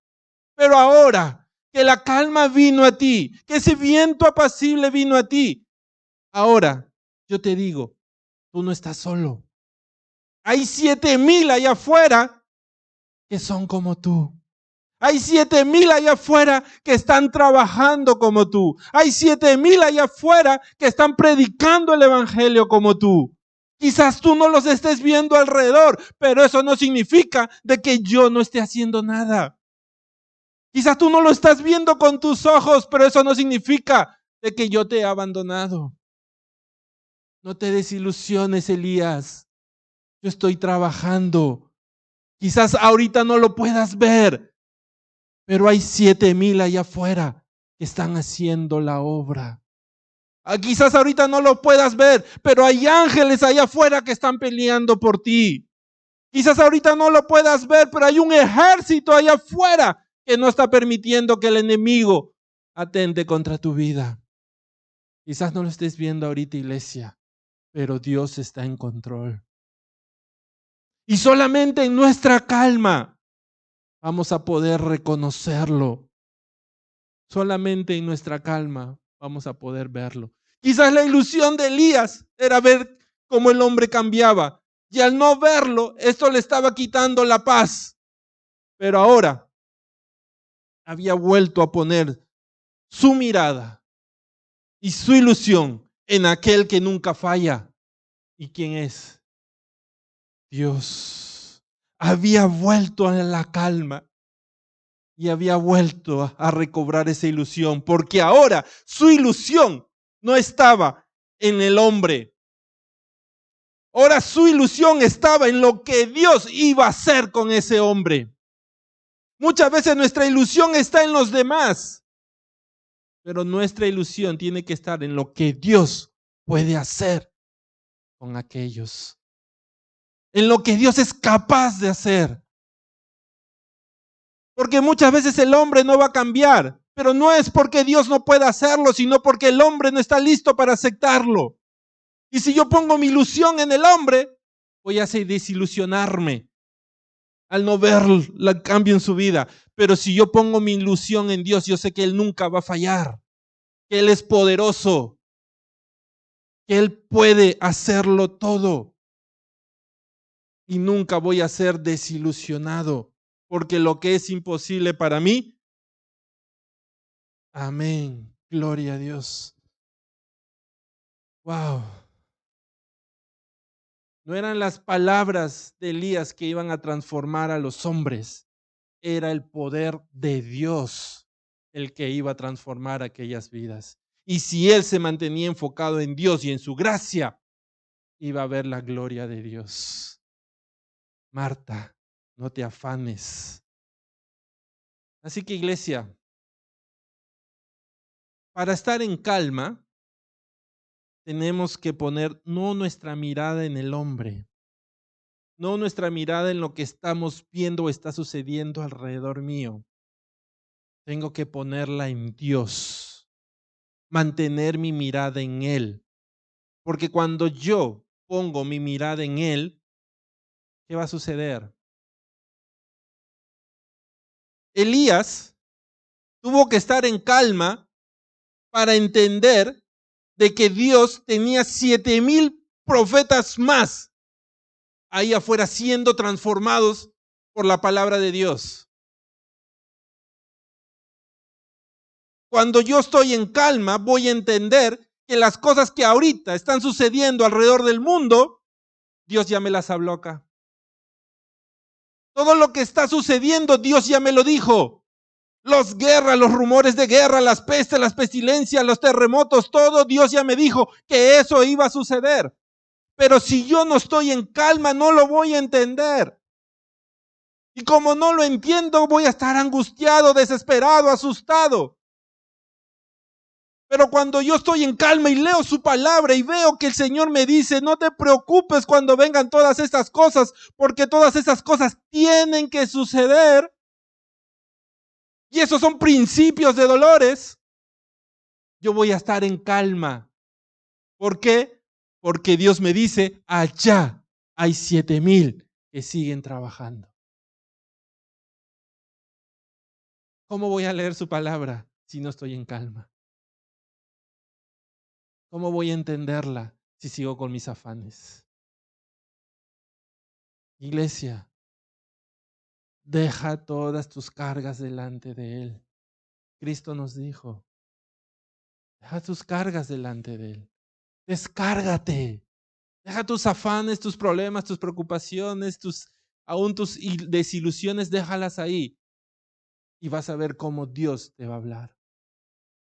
Pero ahora que la calma vino a ti, que ese viento apacible vino a ti, ahora yo te digo, tú no estás solo. Hay 7,000 allá afuera que son como tú. Hay 7,000 allá afuera que están trabajando como tú. Hay 7,000 allá afuera que están predicando el evangelio como tú. Quizás tú no los estés viendo alrededor, pero eso no significa de que yo no esté haciendo nada. Quizás tú no lo estás viendo con tus ojos, pero eso no significa de que yo te he abandonado. No te desilusiones, Elías. Yo estoy trabajando. Quizás ahorita no lo puedas ver, pero hay 7,000 allá afuera que están haciendo la obra. Quizás ahorita no lo puedas ver, pero hay ángeles allá afuera que están peleando por ti. Quizás ahorita no lo puedas ver, pero hay un ejército allá afuera que no está permitiendo que el enemigo atente contra tu vida. Quizás no lo estés viendo ahorita, iglesia, pero Dios está en control. Y solamente en nuestra calma vamos a poder reconocerlo. Solamente en nuestra calma vamos a poder verlo. Quizás la ilusión de Elías era ver cómo el hombre cambiaba. Y al no verlo, esto le estaba quitando la paz. Pero ahora había vuelto a poner su mirada y su ilusión en aquel que nunca falla. ¿Y quién es? Dios. Había vuelto a la calma y había vuelto a recobrar esa ilusión, porque ahora su ilusión no estaba en el hombre. Ahora su ilusión estaba en lo que Dios iba a hacer con ese hombre. Muchas veces nuestra ilusión está en los demás, pero nuestra ilusión tiene que estar en lo que Dios puede hacer con aquellos. En lo que Dios es capaz de hacer. Porque muchas veces el hombre no va a cambiar, pero no es porque Dios no pueda hacerlo, sino porque el hombre no está listo para aceptarlo. Y si yo pongo mi ilusión en el hombre, voy a desilusionarme al no ver el cambio en su vida. Pero si yo pongo mi ilusión en Dios, yo sé que Él nunca va a fallar, que Él es poderoso, que Él puede hacerlo todo. Y nunca voy a ser desilusionado, porque lo que es imposible para mí, amén, gloria a Dios. Wow. No eran las palabras de Elías que iban a transformar a los hombres, era el poder de Dios el que iba a transformar aquellas vidas. Y si él se mantenía enfocado en Dios y en su gracia, iba a ver la gloria de Dios. Marta, no te afanes. Así que, iglesia, para estar en calma, tenemos que poner no nuestra mirada en el hombre, no nuestra mirada en lo que estamos viendo o está sucediendo alrededor mío. Tengo que ponerla en Dios, mantener mi mirada en Él. Porque cuando yo pongo mi mirada en Él, ¿qué va a suceder? Elías tuvo que estar en calma para entender de que Dios tenía 7,000 profetas más ahí afuera siendo transformados por la palabra de Dios. Cuando yo estoy en calma, voy a entender que las cosas que ahorita están sucediendo alrededor del mundo, Dios ya me las habló acá. Todo lo que está sucediendo, Dios ya me lo dijo. Las guerras, los rumores de guerra, las pestes, las pestilencias, los terremotos, todo Dios ya me dijo que eso iba a suceder. Pero si yo no estoy en calma, no lo voy a entender. Y como no lo entiendo, voy a estar angustiado, desesperado, asustado. Pero cuando yo estoy en calma y leo su palabra y veo que el Señor me dice, no te preocupes cuando vengan todas estas cosas, porque todas esas cosas tienen que suceder. Y esos son principios de dolores. Yo voy a estar en calma. ¿Por qué? Porque Dios me dice, allá hay 7,000 que siguen trabajando. ¿Cómo voy a leer su palabra si no estoy en calma? ¿Cómo voy a entenderla si sigo con mis afanes? Iglesia, deja todas tus cargas delante de Él. Cristo nos dijo, deja tus cargas delante de Él. Descárgate. Deja tus afanes, tus problemas, tus preocupaciones, aún tus desilusiones, déjalas ahí. Y vas a ver cómo Dios te va a hablar.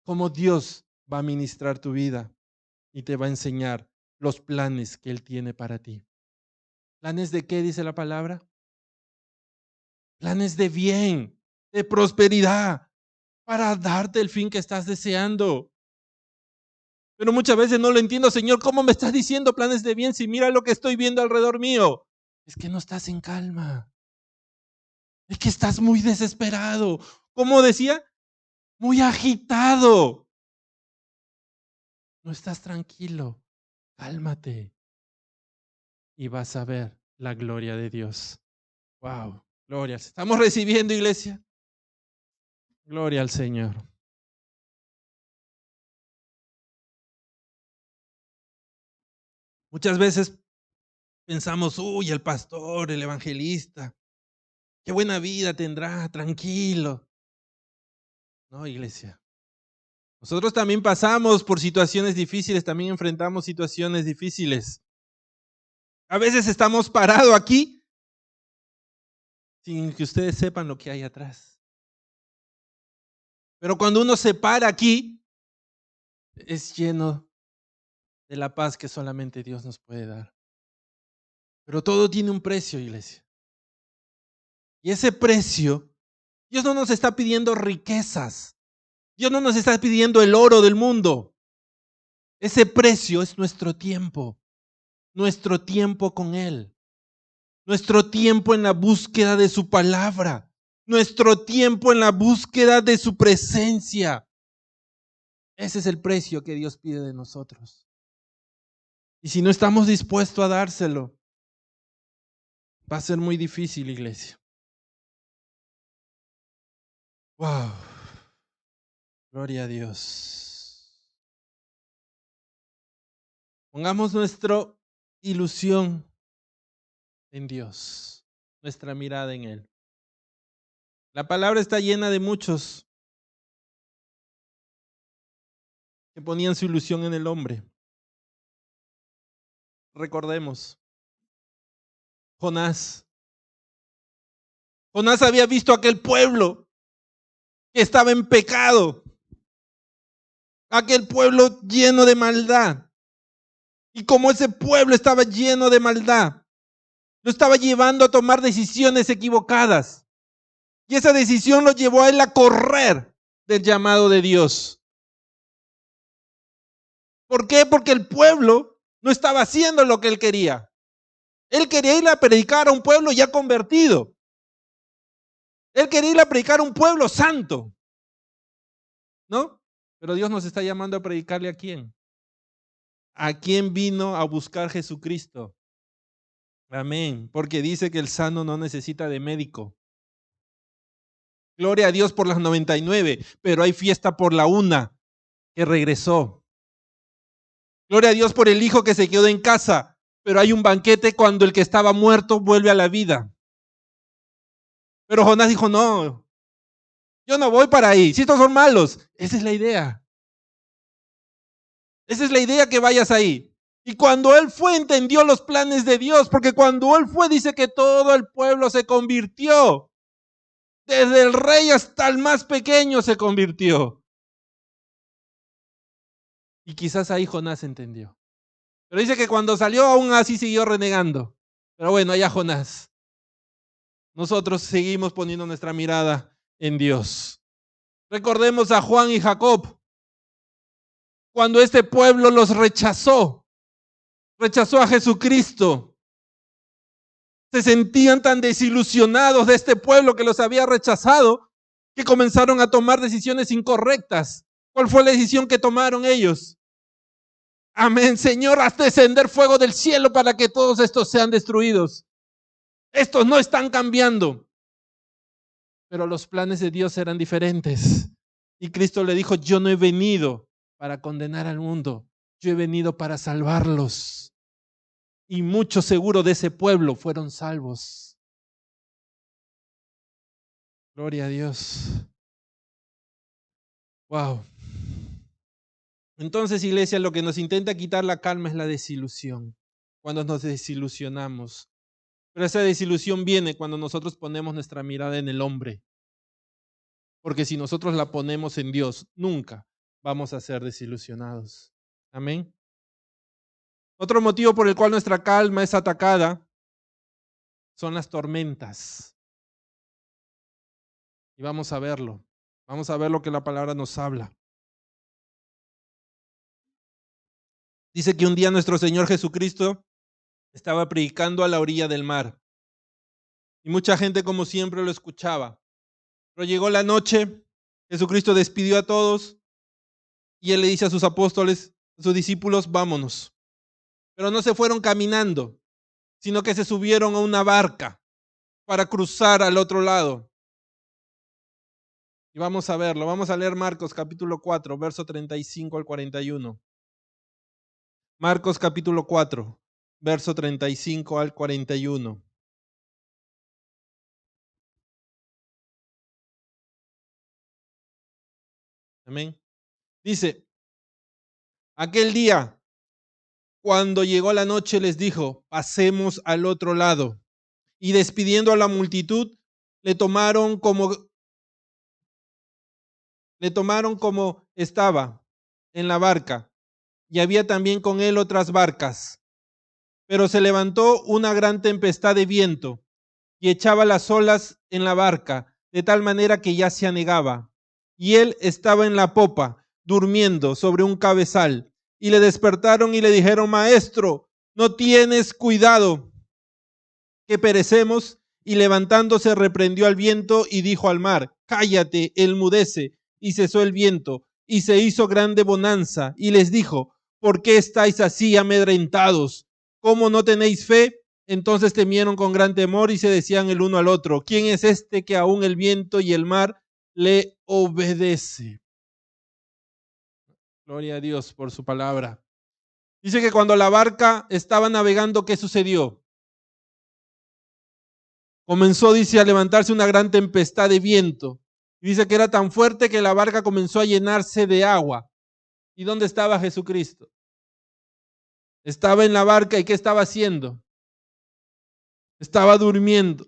Cómo Dios va a ministrar tu vida y te va a enseñar los planes que Él tiene para ti. ¿Planes de qué dice la palabra? Planes de bien, de prosperidad, para darte el fin que estás deseando. Pero muchas veces no lo entiendo, Señor, ¿cómo me estás diciendo planes de bien si mira lo que estoy viendo alrededor mío? Es que no estás en calma. Es que estás muy desesperado. ¿Cómo decía? Muy agitado. No estás tranquilo. Cálmate y vas a ver la gloria de Dios. Wow, gloria. ¿Estamos recibiendo, iglesia? Gloria al Señor. Muchas veces pensamos, uy, el pastor, el evangelista, qué buena vida tendrá, tranquilo. No, iglesia. Nosotros también pasamos por situaciones difíciles, también enfrentamos situaciones difíciles. A veces estamos parados aquí sin que ustedes sepan lo que hay atrás. Pero cuando uno se para aquí, es lleno de la paz que solamente Dios nos puede dar. Pero todo tiene un precio, iglesia. Y ese precio, Dios no nos está pidiendo riquezas. Dios no nos está pidiendo el oro del mundo. Ese precio es nuestro tiempo con Él, nuestro tiempo en la búsqueda de su palabra, nuestro tiempo en la búsqueda de su presencia. Ese es el precio que Dios pide de nosotros. Y si no estamos dispuestos a dárselo, va a ser muy difícil, iglesia. Wow. Gloria a Dios. Pongamos nuestra ilusión en Dios, nuestra mirada en Él. La palabra está llena de muchos que ponían su ilusión en el hombre. Recordemos, Jonás. Jonás había visto a aquel pueblo que estaba en pecado, aquel pueblo lleno de maldad. Y como ese pueblo estaba lleno de maldad, lo estaba llevando a tomar decisiones equivocadas. Y esa decisión lo llevó a él a correr del llamado de Dios. ¿Por qué? Porque el pueblo no estaba haciendo lo que él quería. Él quería ir a predicar a un pueblo ya convertido. Él quería ir a predicar a un pueblo santo, ¿no? Pero Dios nos está llamando a predicarle ¿a quién? ¿A quién vino a buscar Jesucristo? Amén. Porque dice que el sano no necesita de médico. Gloria a Dios por las 99, pero hay fiesta por la una que regresó. Gloria a Dios por el hijo que se quedó en casa, pero hay un banquete cuando el que estaba muerto vuelve a la vida. Pero Jonás dijo, no, yo no voy para ahí, si estos son malos. Esa es la idea. Esa es la idea, que vayas ahí. Y cuando él fue, entendió los planes de Dios, porque cuando él fue, dice que todo el pueblo se convirtió. Desde el rey hasta el más pequeño se convirtió. Y quizás ahí Jonás entendió. Pero dice que cuando salió aún así siguió renegando. Pero bueno, allá Jonás. Nosotros seguimos poniendo nuestra mirada en Dios. Recordemos a Juan y Jacob. Cuando este pueblo los rechazó a Jesucristo. Se sentían tan desilusionados de este pueblo que los había rechazado que comenzaron a tomar decisiones incorrectas. ¿Cuál fue la decisión que tomaron ellos? Amén, Señor, haz descender fuego del cielo para que todos estos sean destruidos. Estos no están cambiando. Pero los planes de Dios eran diferentes. Y Cristo le dijo, yo no he venido para condenar al mundo, yo he venido para salvarlos. Y muchos seguro de ese pueblo fueron salvos. Gloria a Dios. Wow. Entonces, iglesia, lo que nos intenta quitar la calma es la desilusión. Cuando nos desilusionamos. Pero esa desilusión viene cuando nosotros ponemos nuestra mirada en el hombre. Porque si nosotros la ponemos en Dios, nunca vamos a ser desilusionados. Amén. Otro motivo por el cual nuestra calma es atacada son las tormentas. Y vamos a verlo. Vamos a ver lo que la palabra nos habla. Dice que un día nuestro Señor Jesucristo estaba predicando a la orilla del mar. Y mucha gente, como siempre, lo escuchaba. Pero llegó la noche, Jesucristo despidió a todos y Él le dice a sus apóstoles, a sus discípulos, vámonos. Pero no se fueron caminando, sino que se subieron a una barca para cruzar al otro lado. Y vamos a verlo, vamos a leer Marcos capítulo 4, verso 35 al 41. Marcos capítulo 4, verso 35 al 41. Amén. Dice, aquel día, cuando llegó la noche, les dijo, pasemos al otro lado. Y despidiendo a la multitud, le tomaron como estaba en la barca, y había también con él otras barcas. Pero se levantó una gran tempestad de viento, y echaba las olas en la barca, de tal manera que ya se anegaba. Y él estaba en la popa, durmiendo sobre un cabezal. Y le despertaron y le dijeron, Maestro, ¿no tienes cuidado que perecemos? Y levantándose reprendió al viento y dijo al mar, cállate, enmudece. Y cesó el viento, y se hizo grande bonanza. Y les dijo, ¿por qué estáis así amedrentados? ¿Cómo no tenéis fe? Entonces temieron con gran temor y se decían el uno al otro, ¿quién es este que aún el viento y el mar le obedece? Gloria a Dios por su palabra. Dice que cuando la barca estaba navegando, ¿qué sucedió? Comenzó, dice, a levantarse una gran tempestad de viento. Y dice que era tan fuerte que la barca comenzó a llenarse de agua. ¿Y dónde estaba Jesucristo? Estaba en la barca, ¿y qué estaba haciendo? Estaba durmiendo.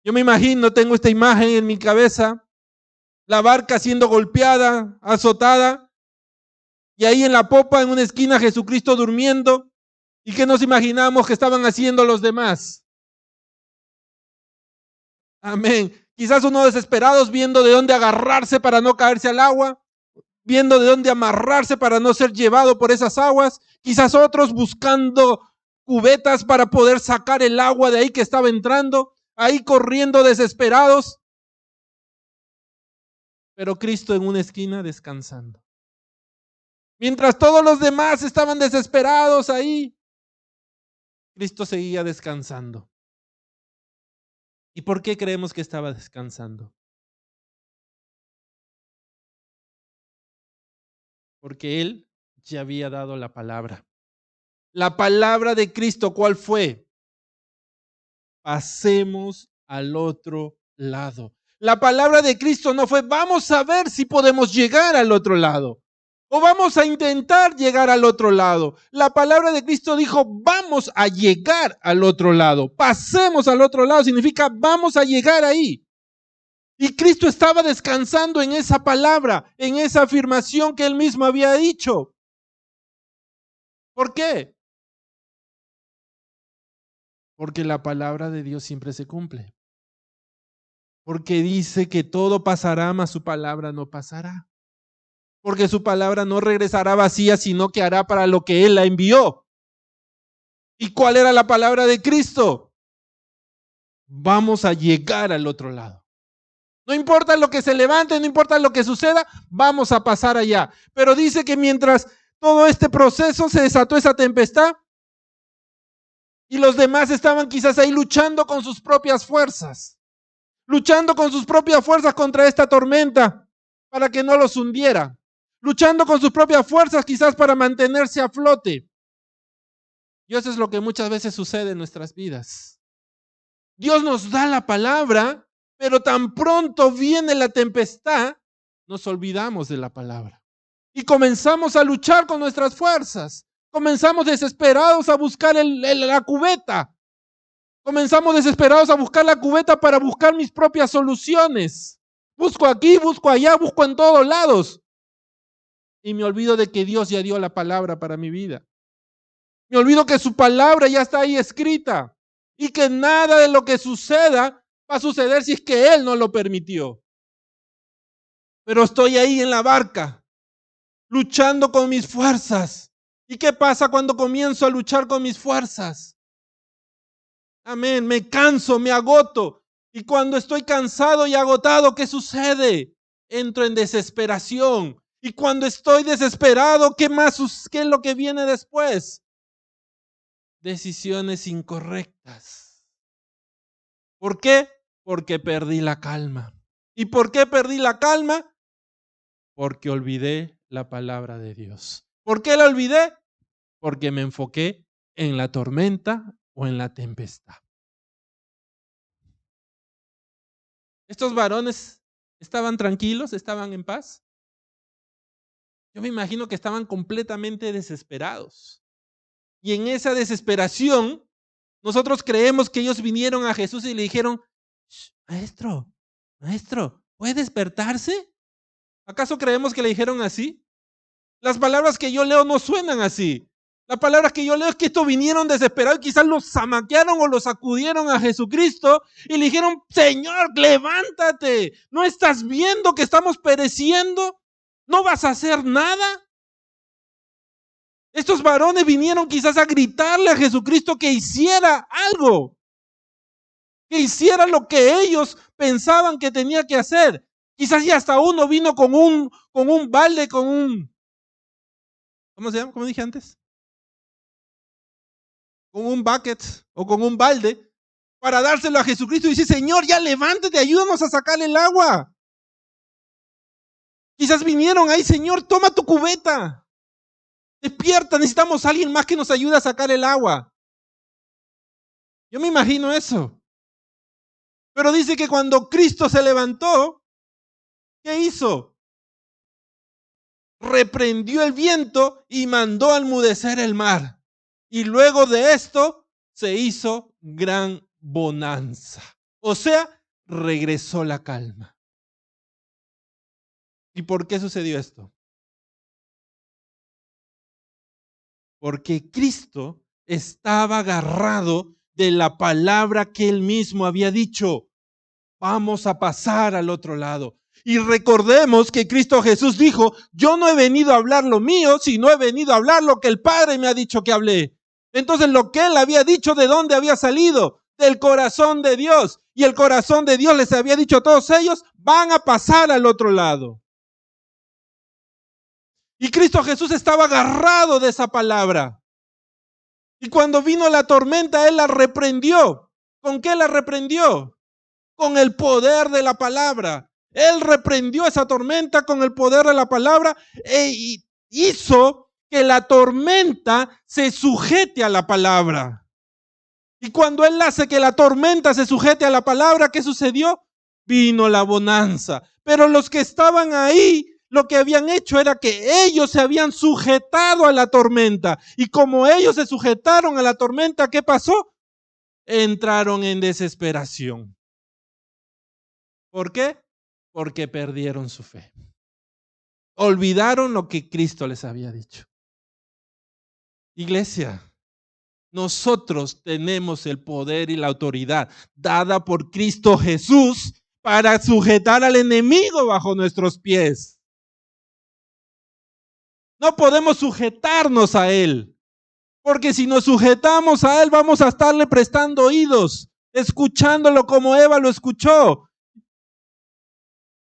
Yo me imagino, tengo esta imagen en mi cabeza, la barca siendo golpeada, azotada, y ahí en la popa, en una esquina, Jesucristo durmiendo. ¿Y qué nos imaginamos que estaban haciendo los demás? Amén. Quizás unos desesperados viendo de dónde agarrarse para no caerse al agua, viendo de dónde amarrarse para no ser llevado por esas aguas. Quizás otros buscando cubetas para poder sacar el agua de ahí que estaba entrando, ahí corriendo desesperados. Pero Cristo en una esquina descansando. Mientras todos los demás estaban desesperados ahí, Cristo seguía descansando. ¿Y por qué creemos que estaba descansando? Porque Él ya había dado la palabra. La palabra de Cristo, ¿cuál fue? Pasemos al otro lado. La palabra de Cristo no fue, vamos a ver si podemos llegar al otro lado. O vamos a intentar llegar al otro lado. La palabra de Cristo dijo, vamos a llegar al otro lado. Pasemos al otro lado significa, vamos a llegar ahí. Y Cristo estaba descansando en esa palabra, en esa afirmación que Él mismo había dicho. ¿Por qué? Porque la palabra de Dios siempre se cumple. Porque dice que todo pasará, mas su palabra no pasará. Porque su palabra no regresará vacía, sino que hará para lo que Él la envió. ¿Y cuál era la palabra de Cristo? Vamos a llegar al otro lado. No importa lo que se levante, no importa lo que suceda, vamos a pasar allá. Pero dice que mientras todo este proceso se desató esa tempestad y los demás estaban quizás ahí luchando con sus propias fuerzas. Luchando con sus propias fuerzas contra esta tormenta para que no los hundiera. Luchando con sus propias fuerzas quizás para mantenerse a flote. Y eso es lo que muchas veces sucede en nuestras vidas. Dios nos da la palabra, pero tan pronto viene la tempestad, nos olvidamos de la palabra. Y comenzamos a luchar con nuestras fuerzas. Comenzamos desesperados a buscar la cubeta. Comenzamos desesperados a buscar la cubeta para buscar mis propias soluciones. Busco aquí, busco allá, busco en todos lados. Y me olvido de que Dios ya dio la palabra para mi vida. Me olvido que su palabra ya está ahí escrita. Y que nada de lo que suceda va a suceder si es que Él no lo permitió. Pero estoy ahí en la barca, luchando con mis fuerzas. ¿Y qué pasa cuando comienzo a luchar con mis fuerzas? Amén, me canso, me agoto. Y cuando estoy cansado y agotado, ¿qué sucede? Entro en desesperación. Y cuando estoy desesperado, ¿qué es lo que viene después? Decisiones incorrectas. ¿Por qué? Porque perdí la calma. ¿Y por qué perdí la calma? Porque olvidé la palabra de Dios. ¿Por qué la olvidé? Porque me enfoqué en la tormenta o en la tempestad. Estos varones estaban tranquilos, estaban en paz. Yo me imagino que estaban completamente desesperados. Y en esa desesperación, nosotros creemos que ellos vinieron a Jesús y le dijeron, maestro, ¿puede despertarse? ¿Acaso creemos que le dijeron así? Las palabras que yo leo no suenan así. Las palabras que yo leo es que estos vinieron desesperados y quizás los zamaquearon o los sacudieron a Jesucristo y le dijeron, Señor, levántate, ¿no estás viendo que estamos pereciendo? ¿No vas a hacer nada? Estos varones vinieron quizás a gritarle a Jesucristo que hiciera algo, que hiciera lo que ellos pensaban que tenía que hacer. Quizás ya hasta uno vino con un balde, ¿cómo se llama? ¿Cómo dije antes? Con un bucket o con un balde para dárselo a Jesucristo y decir, Señor, ya levántate, ayúdanos a sacar el agua. Quizás vinieron ahí, Señor, toma tu cubeta. Despierta, necesitamos a alguien más que nos ayude a sacar el agua. Yo me imagino eso. Pero dice que cuando Cristo se levantó, ¿qué hizo? Reprendió el viento y mandó a enmudecer el mar. Y luego de esto se hizo gran bonanza. O sea, regresó la calma. ¿Y por qué sucedió esto? Porque Cristo estaba agarrado de la palabra que Él mismo había dicho. Vamos a pasar al otro lado. Y recordemos que Cristo Jesús dijo, yo no he venido a hablar lo mío, sino he venido a hablar lo que el Padre me ha dicho que hablé. Entonces lo que Él había dicho, ¿de dónde había salido? Del corazón de Dios. Y el corazón de Dios les había dicho a todos ellos, van a pasar al otro lado. Y Cristo Jesús estaba agarrado de esa palabra. Y cuando vino la tormenta, Él la reprendió. ¿Con qué la reprendió? Con el poder de la palabra. Él reprendió esa tormenta con el poder de la palabra e hizo que la tormenta se sujete a la palabra. Y cuando Él hace que la tormenta se sujete a la palabra, ¿qué sucedió? Vino la bonanza. Pero los que estaban ahí, lo que habían hecho era que ellos se habían sujetado a la tormenta. Y como ellos se sujetaron a la tormenta, ¿qué pasó? Entraron en desesperación. ¿Por qué? Porque perdieron su fe. Olvidaron lo que Cristo les había dicho. Iglesia, nosotros tenemos el poder y la autoridad dada por Cristo Jesús para sujetar al enemigo bajo nuestros pies. No podemos sujetarnos a Él, porque si nos sujetamos a Él vamos a estarle prestando oídos, escuchándolo como Eva lo escuchó.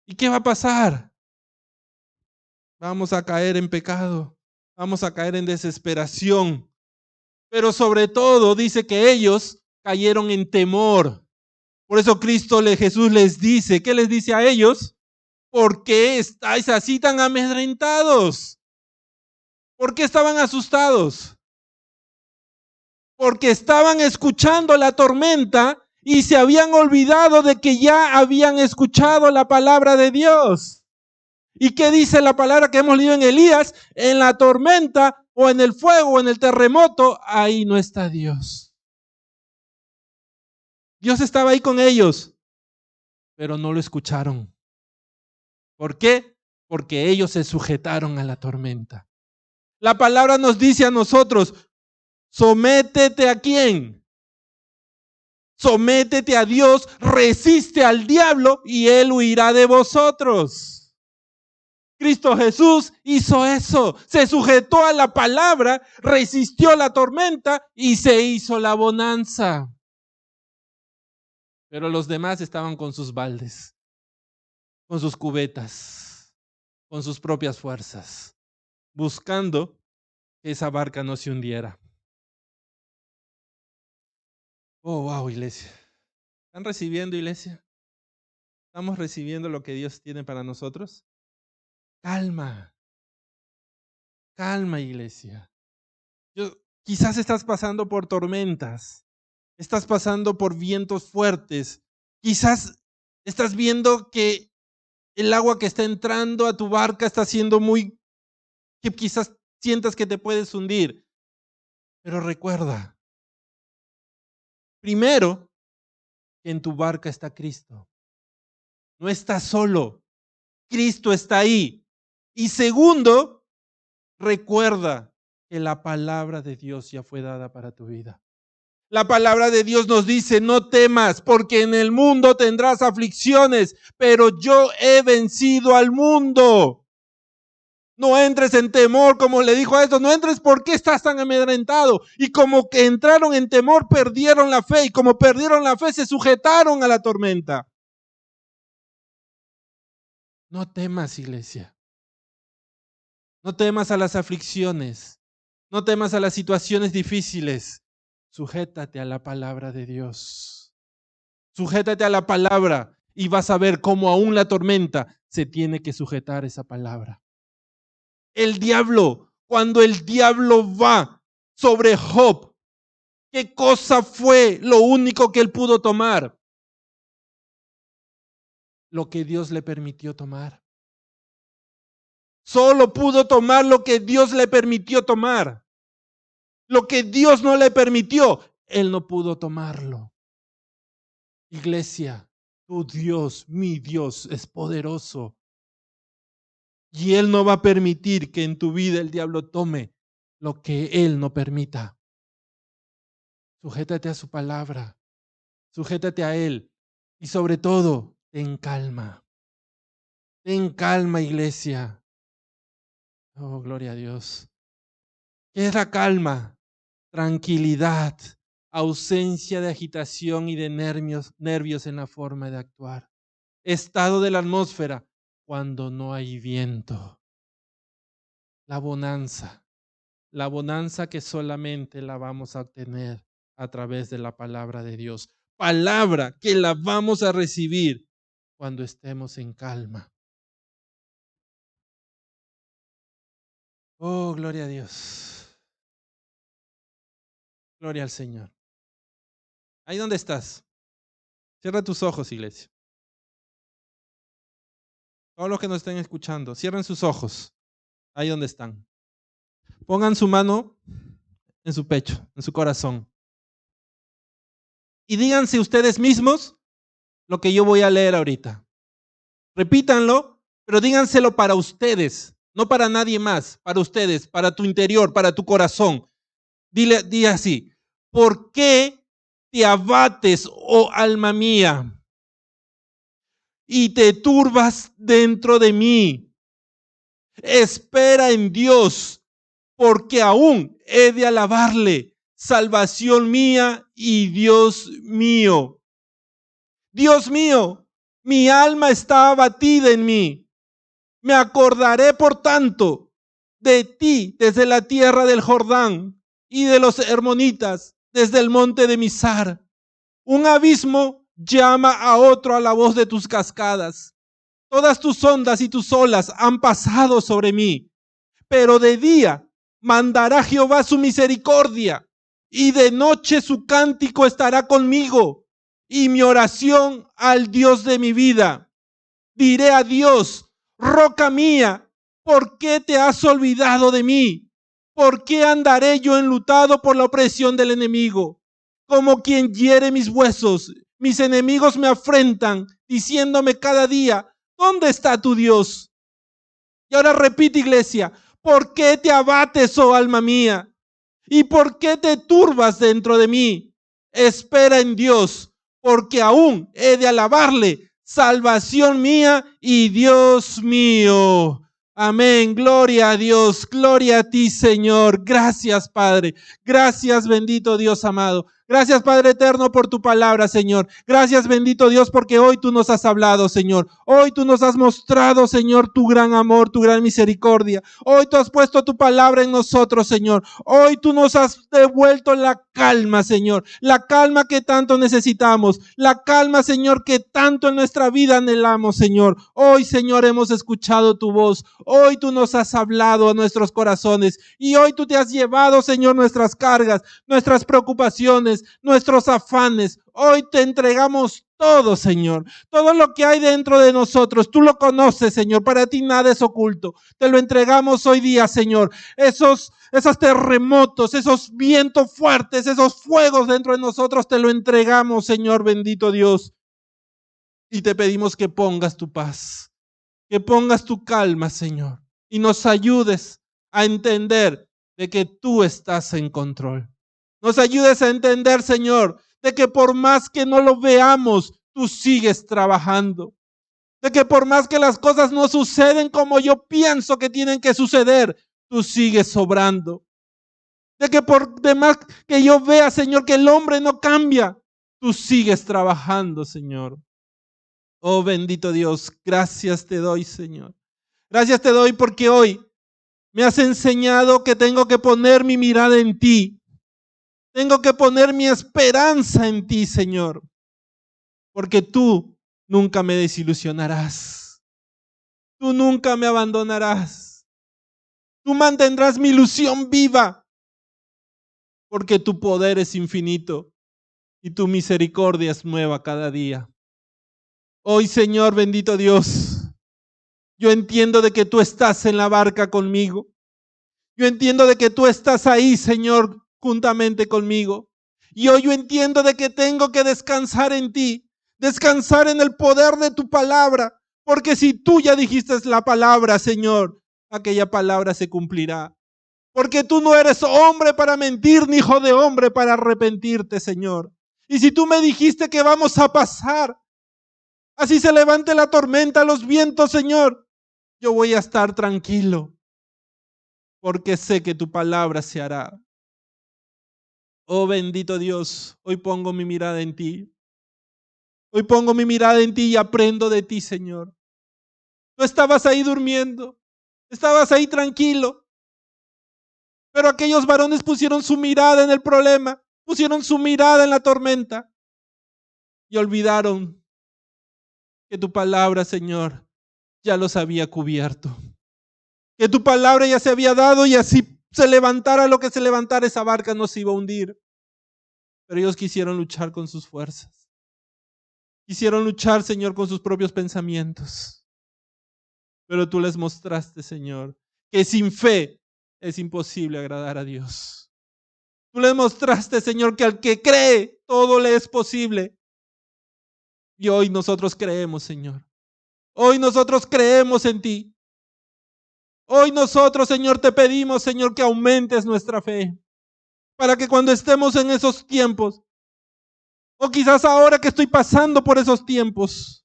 ¿Y qué va a pasar? Vamos a caer en pecado, vamos a caer en desesperación. Pero sobre todo dice que ellos cayeron en temor. Por eso Jesús les dice, ¿qué les dice a ellos? ¿Por qué estáis así tan amedrentados? ¿Por qué estaban asustados? Porque estaban escuchando la tormenta y se habían olvidado de que ya habían escuchado la palabra de Dios. ¿Y qué dice la palabra que hemos leído en Elías? En la tormenta o en el fuego o en el terremoto, ahí no está Dios. Dios estaba ahí con ellos, pero no lo escucharon. ¿Por qué? Porque ellos se sujetaron a la tormenta. La palabra nos dice a nosotros, sométete ¿a quién? Sométete a Dios, resiste al diablo y él huirá de vosotros. Cristo Jesús hizo eso, se sujetó a la palabra, resistió la tormenta y se hizo la bonanza. Pero los demás estaban con sus baldes, con sus cubetas, con sus propias fuerzas, buscando que esa barca no se hundiera. Oh, wow, iglesia. ¿Están recibiendo, iglesia? ¿Estamos recibiendo lo que Dios tiene para nosotros? Calma. Calma, iglesia. Quizás estás pasando por tormentas. Estás pasando por vientos fuertes. Quizás estás viendo que el agua que está entrando a tu barca está siendo que quizás sientas que te puedes hundir. Pero recuerda, primero, que en tu barca está Cristo. No estás solo. Cristo está ahí. Y segundo, recuerda que la palabra de Dios ya fue dada para tu vida. La palabra de Dios nos dice, no temas, porque en el mundo tendrás aflicciones, pero yo he vencido al mundo. No entres en temor, como le dijo a estos, no entres porque estás tan amedrentado. Y como que entraron en temor, perdieron la fe, y como perdieron la fe, se sujetaron a la tormenta. No temas, iglesia. No temas a las aflicciones. No temas a las situaciones difíciles. Sujétate a la palabra de Dios. Sujétate a la palabra y vas a ver cómo aún la tormenta se tiene que sujetar a esa palabra. El diablo, cuando el diablo va sobre Job, ¿qué cosa fue lo único que él pudo tomar? Lo que Dios le permitió tomar. Solo pudo tomar lo que Dios le permitió tomar. Lo que Dios no le permitió, él no pudo tomarlo. Iglesia, tu Dios, mi Dios, es poderoso. Y Él no va a permitir que en tu vida el diablo tome lo que Él no permita. Sujétate a su palabra. Sujétate a Él. Y sobre todo, ten calma. Ten calma, iglesia. Oh, gloria a Dios. ¿Qué es la calma? Tranquilidad, ausencia de agitación y de nervios en la forma de actuar. Estado de la atmósfera cuando no hay viento. La bonanza que solamente la vamos a obtener a través de la palabra de Dios. Palabra que la vamos a recibir cuando estemos en calma. Oh, gloria a Dios. Gloria al Señor. Ahí donde estás. Cierra tus ojos, iglesia. Todos los que nos estén escuchando, cierren sus ojos. Ahí donde están. Pongan su mano en su pecho, en su corazón. Y díganse ustedes mismos lo que yo voy a leer ahorita. Repítanlo, pero díganselo para ustedes, no para nadie más, para ustedes, para tu interior, para tu corazón. Di así: ¿por qué te abates, oh alma mía, y te turbas dentro de mí? Espera en Dios, porque aún he de alabarle, salvación mía y Dios mío. Dios mío, mi alma está abatida en mí. Me acordaré, por tanto, de ti desde la tierra del Jordán y de los hermonitas desde el monte de Mizar. Un abismo llama a otro a la voz de tus cascadas. Todas tus ondas y tus olas han pasado sobre mí. Pero de día mandará Jehová su misericordia y de noche su cántico estará conmigo y mi oración al Dios de mi vida. Diré a Dios: roca mía, ¿por qué te has olvidado de mí? ¿Por qué andaré yo enlutado por la opresión del enemigo? Como quien hiere mis huesos, mis enemigos me afrentan, diciéndome cada día: ¿Dónde está tu Dios? Y ahora repite, iglesia, ¿por qué te abates, oh alma mía? ¿Y por qué te turbas dentro de mí? Espera en Dios, porque aún he de alabarle, salvación mía y Dios mío. Amén, gloria a Dios, gloria a ti, Señor. Gracias, Padre. Gracias, bendito Dios amado. Gracias, Padre eterno, por tu palabra, Señor. Gracias, bendito Dios, porque hoy tú nos has hablado, Señor. Hoy tú nos has mostrado, Señor, tu gran amor, tu gran misericordia. Hoy tú has puesto tu palabra en nosotros, Señor. Hoy tú nos has devuelto la calma, Señor. La calma que tanto necesitamos. La calma, Señor, que tanto en nuestra vida anhelamos, Señor. Hoy, Señor, hemos escuchado tu voz. Hoy tú nos has hablado a nuestros corazones. Y hoy tú te has llevado, Señor, nuestras cargas, nuestras preocupaciones, nuestros afanes. Hoy te entregamos todo, Señor. Todo lo que hay dentro de nosotros, tú lo conoces, Señor. Para ti nada es oculto. Te lo entregamos hoy día, Señor. Esos terremotos, esos vientos fuertes, esos fuegos dentro de nosotros, te lo entregamos, Señor, bendito Dios. Y te pedimos que pongas tu paz, que pongas tu calma, Señor, y nos ayudes a entender de que tú estás en control. Nos ayudes a entender, Señor, de que por más que no lo veamos, tú sigues trabajando. De que por más que las cosas no suceden como yo pienso que tienen que suceder, tú sigues obrando. De que por demás que yo vea, Señor, que el hombre no cambia, tú sigues trabajando, Señor. Oh bendito Dios, gracias te doy, Señor. Gracias te doy porque hoy me has enseñado que tengo que poner mi mirada en ti. Tengo que poner mi esperanza en ti, Señor. Porque tú nunca me desilusionarás. Tú nunca me abandonarás. Tú mantendrás mi ilusión viva. Porque tu poder es infinito y tu misericordia es nueva cada día. Hoy, Señor, bendito Dios, yo entiendo de que tú estás en la barca conmigo. Yo entiendo de que tú estás ahí, Señor, juntamente conmigo. Y hoy yo entiendo de que tengo que descansar en ti, descansar en el poder de tu palabra, porque si tú ya dijiste la palabra, Señor, aquella palabra se cumplirá. Porque tú no eres hombre para mentir, ni hijo de hombre para arrepentirte, Señor. Y si tú me dijiste que vamos a pasar, así se levante la tormenta, los vientos, Señor, yo voy a estar tranquilo, porque sé que tu palabra se hará. Oh bendito Dios, hoy pongo mi mirada en ti. Hoy pongo mi mirada en ti y aprendo de ti, Señor. Tú estabas ahí durmiendo, estabas ahí tranquilo, pero aquellos varones pusieron su mirada en el problema, pusieron su mirada en la tormenta y olvidaron que tu palabra, Señor, ya los había cubierto. Que tu palabra ya se había dado y así se levantara lo que se levantara, esa barca no se iba a hundir. Pero ellos quisieron luchar con sus fuerzas. Quisieron luchar, Señor, con sus propios pensamientos. Pero tú les mostraste, Señor, que sin fe es imposible agradar a Dios. Tú les mostraste, Señor, que al que cree, todo le es posible. Y hoy nosotros creemos, Señor. Hoy nosotros creemos en ti. Hoy nosotros, Señor, te pedimos, Señor, que aumentes nuestra fe. Para que cuando estemos en esos tiempos, o quizás ahora que estoy pasando por esos tiempos,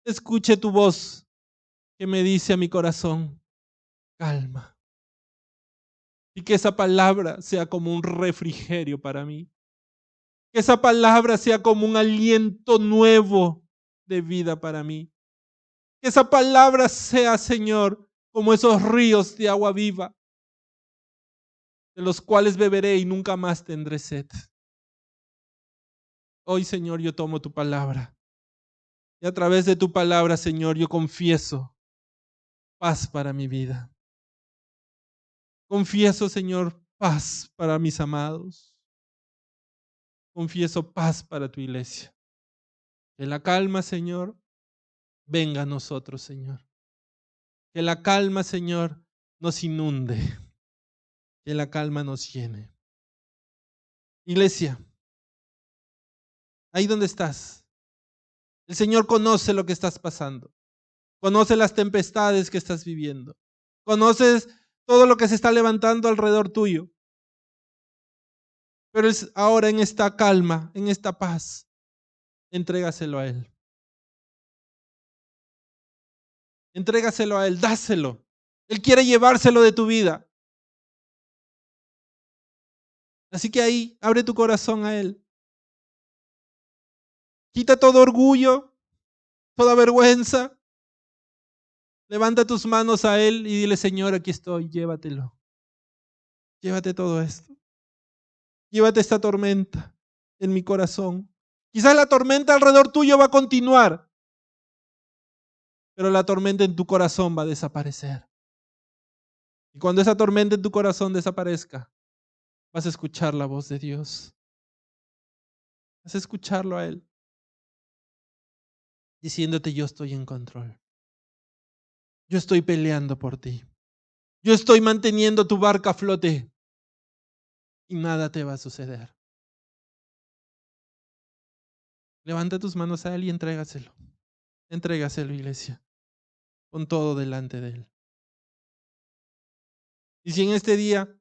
escuche tu voz que me dice a mi corazón, calma. Y que esa palabra sea como un refrigerio para mí. Que esa palabra sea como un aliento nuevo de vida para mí. Que esa palabra sea, Señor, como esos ríos de agua viva, de los cuales beberé y nunca más tendré sed. Hoy, Señor, yo tomo tu palabra. Y a través de tu palabra, Señor, yo confieso paz para mi vida. Confieso, Señor, paz para mis amados. Confieso paz para tu iglesia. Que la calma, Señor, venga a nosotros, Señor. Que la calma, Señor, nos inunde. Que la calma nos llene. Iglesia, ahí donde estás, el Señor conoce lo que estás pasando. Conoce las tempestades que estás viviendo. Conoces todo lo que se está levantando alrededor tuyo. Pero es ahora en esta calma, en esta paz, entrégaselo a Él. Entrégaselo a Él, dáselo. Él quiere llevárselo de tu vida. Así que ahí, abre tu corazón a Él. Quita todo orgullo, toda vergüenza. Levanta tus manos a Él y dile: Señor, aquí estoy, llévatelo. Llévate todo esto. Llévate esta tormenta en mi corazón. Quizás la tormenta alrededor tuyo va a continuar, pero la tormenta en tu corazón va a desaparecer. Y cuando esa tormenta en tu corazón desaparezca, vas a escuchar la voz de Dios. Vas a escucharlo a Él, diciéndote: yo estoy en control. Yo estoy peleando por ti. Yo estoy manteniendo tu barca a flote. Y nada te va a suceder. Levanta tus manos a Él y entrégaselo. Entrégaselo, iglesia. Pon todo delante de Él. Y si en este día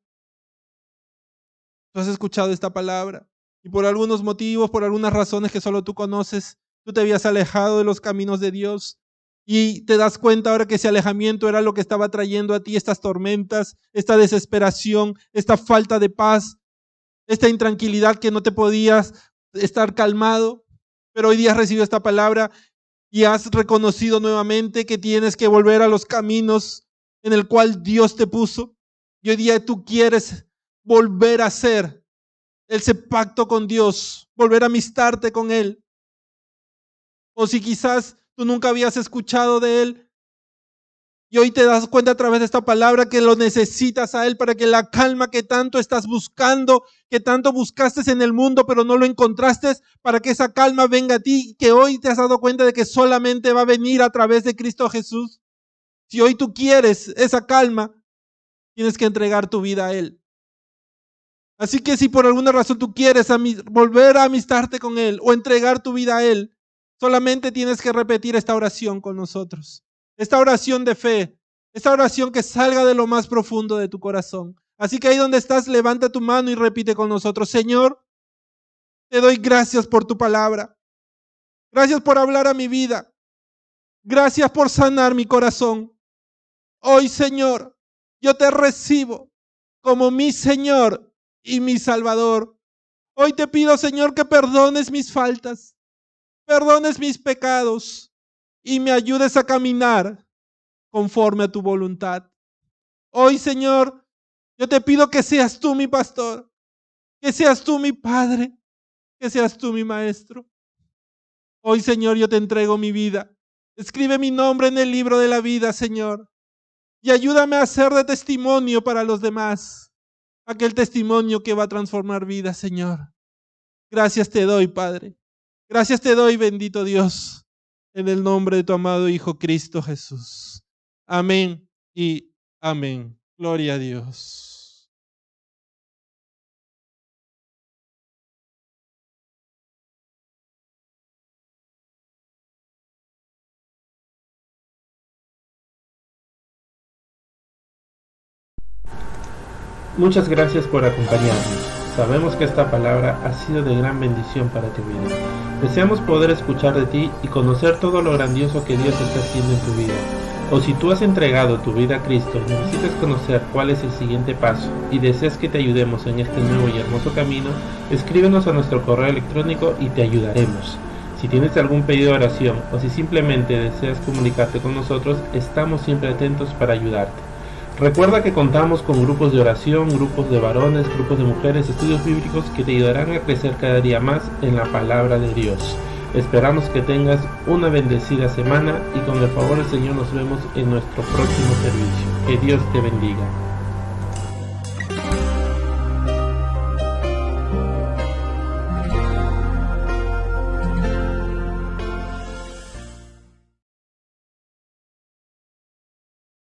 tú has escuchado esta palabra y por algunos motivos, por algunas razones que solo tú conoces, tú te habías alejado de los caminos de Dios y te das cuenta ahora que ese alejamiento era lo que estaba trayendo a ti estas tormentas, esta desesperación, esta falta de paz, esta intranquilidad que no te podías estar calmado, pero hoy día has recibido esta palabra y has reconocido nuevamente que tienes que volver a los caminos en el cual Dios te puso. Y hoy día tú quieres volver a hacer ese pacto con Dios, volver a amistarte con Él. O si quizás tú nunca habías escuchado de Él y hoy te das cuenta a través de esta palabra que lo necesitas a Él para que la calma que tanto estás buscando, que tanto buscaste en el mundo pero no lo encontraste, para que esa calma venga a ti, que hoy te has dado cuenta de que solamente va a venir a través de Cristo Jesús. Si hoy tú quieres esa calma, tienes que entregar tu vida a Él. Así que si por alguna razón tú quieres volver a amistarte con Él o entregar tu vida a Él, solamente tienes que repetir esta oración con nosotros. Esta oración de fe, esta oración que salga de lo más profundo de tu corazón. Así que ahí donde estás, levanta tu mano y repite con nosotros: Señor, te doy gracias por tu palabra. Gracias por hablar a mi vida. Gracias por sanar mi corazón. Hoy, Señor, yo te recibo como mi Señor y mi Salvador. Hoy te pido, Señor, que perdones mis faltas, perdones mis pecados y me ayudes a caminar conforme a tu voluntad. Hoy, Señor, yo te pido que seas tú mi pastor, que seas tú mi Padre, que seas tú mi Maestro. Hoy, Señor, yo te entrego mi vida. Escribe mi nombre en el libro de la vida, Señor, y ayúdame a ser de testimonio para los demás, aquel testimonio que va a transformar vidas, Señor. Gracias te doy, Padre. Gracias te doy, bendito Dios, en el nombre de tu amado Hijo Cristo Jesús. Amén y amén. Gloria a Dios. Muchas gracias por acompañarnos. Sabemos que esta palabra ha sido de gran bendición para tu vida. Deseamos poder escuchar de ti y conocer todo lo grandioso que Dios está haciendo en tu vida. O si tú has entregado tu vida a Cristo, necesitas conocer cuál es el siguiente paso y deseas que te ayudemos en este nuevo y hermoso camino, escríbenos a nuestro correo electrónico y te ayudaremos. Si tienes algún pedido de oración o si simplemente deseas comunicarte con nosotros, estamos siempre atentos para ayudarte. Recuerda que contamos con grupos de oración, grupos de varones, grupos de mujeres, estudios bíblicos que te ayudarán a crecer cada día más en la palabra de Dios. Esperamos que tengas una bendecida semana y con el favor del Señor nos vemos en nuestro próximo servicio. Que Dios te bendiga.